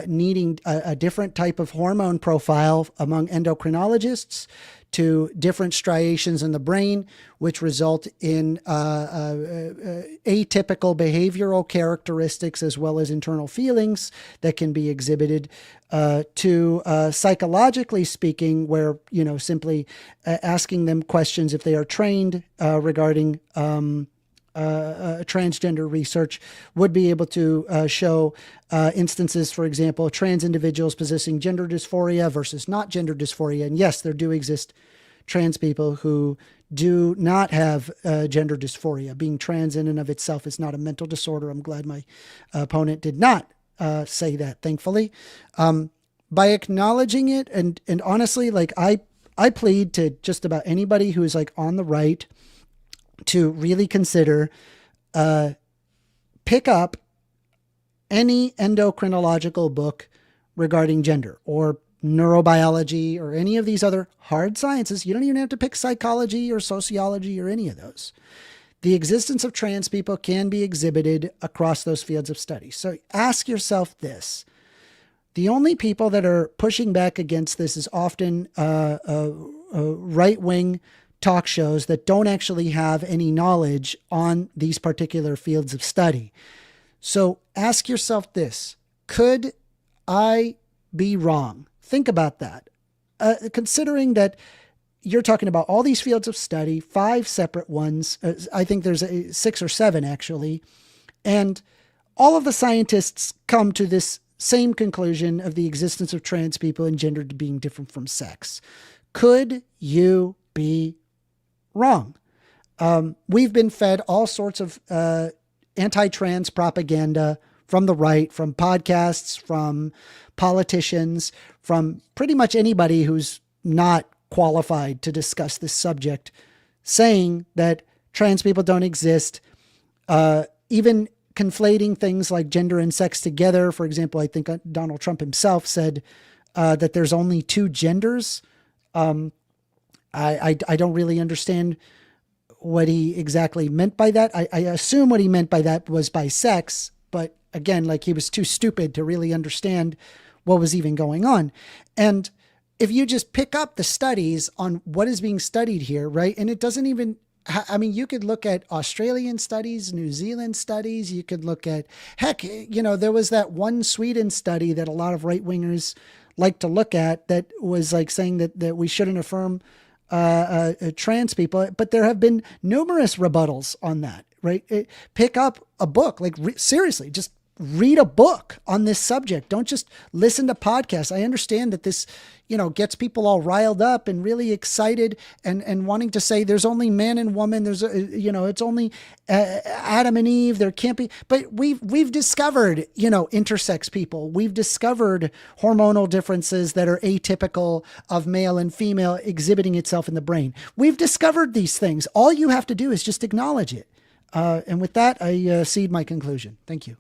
needing a different type of hormone profile among endocrinologists, to different striations in the brain, which result in atypical behavioral characteristics as well as internal feelings that can be exhibited, to psychologically speaking, where, simply asking them questions if they are trained regarding transgender research would be able to show instances, for example, trans individuals possessing gender dysphoria versus not gender dysphoria. And yes, there do exist trans people who do not have gender dysphoria. Being trans in and of itself is not a mental disorder. I'm glad my opponent did not say that, thankfully. By acknowledging it, and honestly, like I plead to just about anybody who is like on the right to really consider, pick up any endocrinological book regarding gender or neurobiology or any of these other hard sciences. You don't even have to pick psychology or sociology or any of those. The existence of trans people can be exhibited across those fields of study. So ask yourself this. The only people that are pushing back against this is often right-wing talk shows that don't actually have any knowledge on these particular fields of study. So ask yourself this: could I be wrong? Think about that. Considering that you're talking about all these fields of study, 5 separate ones, I think there's 6 or 7 actually, and all of the scientists come to this same conclusion of the existence of trans people and gender being different from sex. Could you be wrong? We've been fed all sorts of anti-trans propaganda from the right, from podcasts, from politicians, from pretty much anybody who's not qualified to discuss this subject, saying that trans people don't exist, even conflating things like gender and sex together. For example, I think Donald Trump himself said that there's only 2 genders. I don't really understand what he exactly meant by that. I assume what he meant by that was by sex, but again, like, he was too stupid to really understand what was even going on. And if you just pick up the studies on what is being studied here, right? And it doesn't even, I mean, you could look at Australian studies, New Zealand studies. You could look at, heck, there was that one Sweden study that a lot of right-wingers like to look at that was like saying that we shouldn't affirm trans people, but there have been numerous rebuttals on that, right? Pick up a book, like seriously, just read a book on this subject. Don't just listen to podcasts. I understand that this, gets people all riled up and really excited and wanting to say there's only man and woman. There's it's only Adam and Eve. There can't be. But we've discovered, intersex people. We've discovered hormonal differences that are atypical of male and female exhibiting itself in the brain. We've discovered these things. All you have to do is just acknowledge it. And with that, I cede my conclusion. Thank you.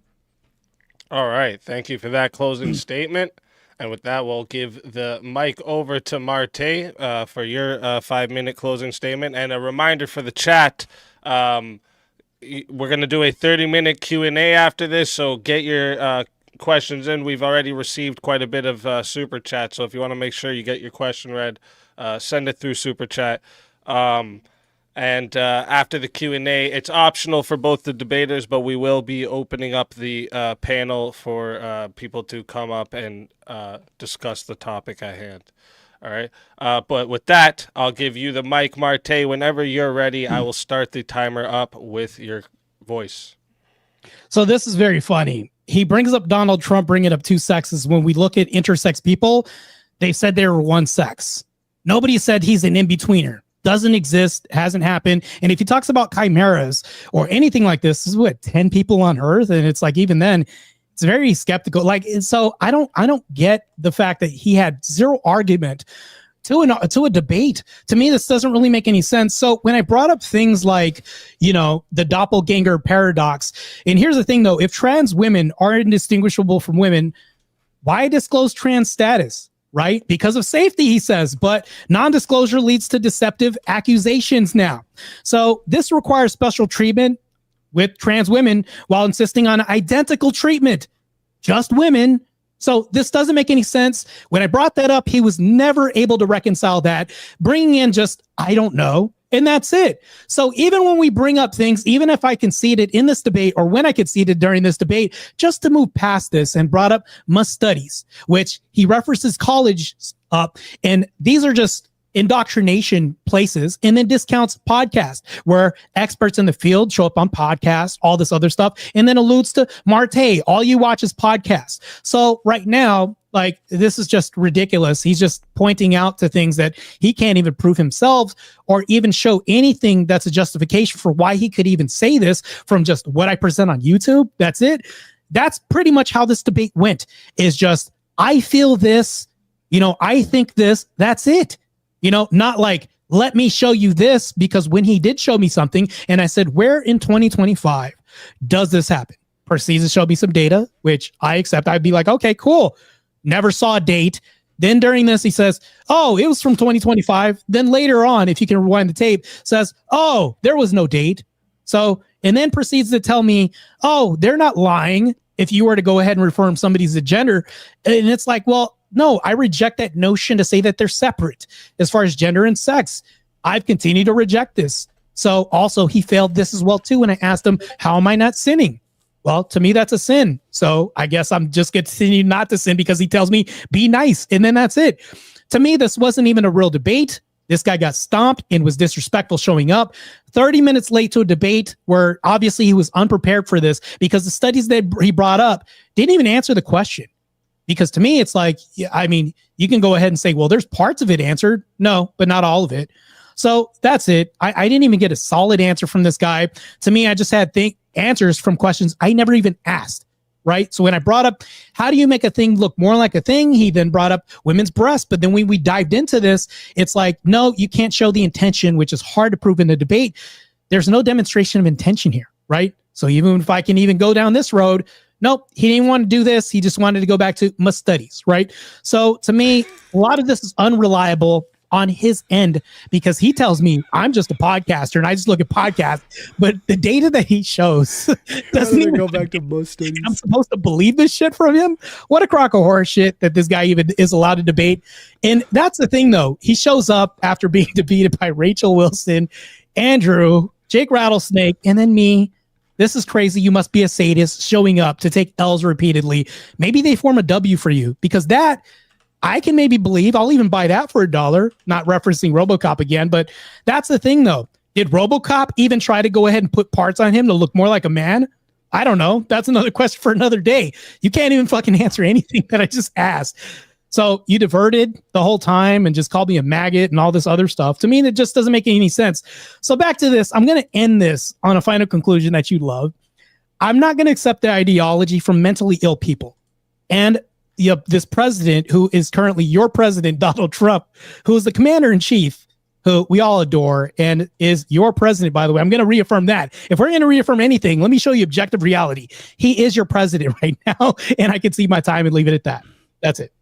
All right. Thank you for that closing statement. And with that, we'll give the mic over to Marte for your 5-minute closing statement. And a reminder for the chat, we're going to do a 30-minute Q&A after this, so get your questions in. We've already received quite a bit of Super Chat, so if you want to make sure you get your question read, send it through Super Chat. And after the Q&A, it's optional for both the debaters, but we will be opening up the panel for people to come up and discuss the topic at hand. All right. But with that, I'll give you the mic, Marte. Whenever you're ready, I will start the timer up with your voice. So this is very funny. He brings up Donald Trump bringing up two sexes. When we look at intersex people, they said they were one sex. Nobody said he's an in-betweener. Doesn't exist, hasn't happened. And if he talks about chimeras or anything like this is what, 10 people on Earth? And it's like, even then, it's very skeptical. Like, so I don't get the fact that he had zero argument to a debate. To me, this doesn't really make any sense. So when I brought up things like, the doppelganger paradox, and here's the thing though, if trans women are indistinguishable from women, why disclose trans status? Right? Because of safety, he says, but non-disclosure leads to deceptive accusations now. So this requires special treatment with trans women while insisting on identical treatment, just women. So this doesn't make any sense. When I brought that up, he was never able to reconcile that, bringing in just, I don't know. And that's it. So even when we bring up things, even if I conceded in this debate or when I conceded during this debate, just to move past this and brought up must studies, which he references college up. And these are just indoctrination places, and then discounts podcast where experts in the field show up on podcasts, all this other stuff, and then alludes to Marte. All you watch is podcasts. So right now, like, this is just ridiculous. He's just pointing out to things that he can't even prove himself or even show anything that's a justification for why he could even say this from just what I present on YouTube. That's it. That's pretty much how this debate went, is just, I feel this, I think this, that's it. Not like, let me show you this, because when he did show me something and I said, where in 2025 does this happen? Proceeds to show me some data, which I accept. I'd be like, okay, cool. Never saw a date. Then during this, he says, oh, it was from 2025. Then later on, if you can rewind the tape, says, oh, there was no date. So, and then proceeds to tell me, oh, they're not lying if you were to go ahead and affirm somebody's gender. And it's like, well, no, I reject that notion to say that they're separate as far as gender and sex. I've continued to reject this. So also he failed this as well too. And I asked him, how am I not sinning? Well, to me, that's a sin. So I guess I'm just continuing not to sin because he tells me be nice. And then that's it. To me, this wasn't even a real debate. This guy got stomped and was disrespectful showing up 30 minutes late to a debate where obviously he was unprepared for this, because the studies that he brought up didn't even answer the question. Because to me, it's like, I mean, you can go ahead and say, well, there's parts of it answered. No, but not all of it. So that's it. I didn't even get a solid answer from this guy. To me, I just had answers from questions I never even asked. Right. So when I brought up, how do you make a thing look more like a thing? He then brought up women's breasts. But then when we dived into this, it's like, no, you can't show the intention, which is hard to prove in the debate. There's no demonstration of intention here. Right. So even if I can even go down this road, nope, he didn't want to do this. He just wanted to go back to must studies. Right. So to me, a lot of this is unreliable on his end, because he tells me I'm just a podcaster and I just look at podcasts, but the data that he shows doesn't even go back to most studies. I'm supposed to believe this shit from him. What a crock of horse shit that this guy even is allowed to debate. And that's the thing though. He shows up after being defeated by Rachel Wilson, Andrew, Jake Rattlesnake, and then me. This is crazy. You must be a sadist showing up to take L's repeatedly. Maybe they form a W for you, because that I can maybe believe. I'll even buy that for $1, not referencing RoboCop again. But that's the thing, though. Did RoboCop even try to go ahead and put parts on him to look more like a man? I don't know. That's another question for another day. You can't even fucking answer anything that I just asked. So you diverted the whole time and just called me a maggot and all this other stuff. To me, it just doesn't make any sense. So back to this. I'm going to end this on a final conclusion that you love. I'm not going to accept the ideology from mentally ill people. And this president who is currently your president, Donald Trump, who is the commander in chief, who we all adore and is your president, by the way. I'm going to reaffirm that. If we're going to reaffirm anything, let me show you objective reality. He is your president right now, and I can see my time and leave it at that. That's it.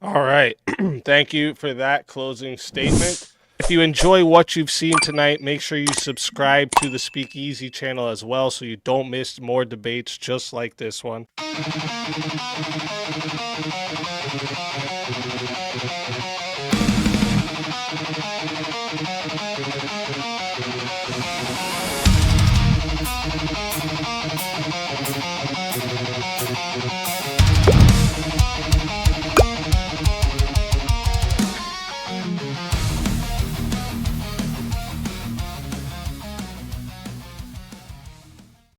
All right. Thank you for that closing statement. If you enjoy what you've seen tonight, make sure you subscribe to the SpeakeaZy channel as well so you don't miss more debates just like this one.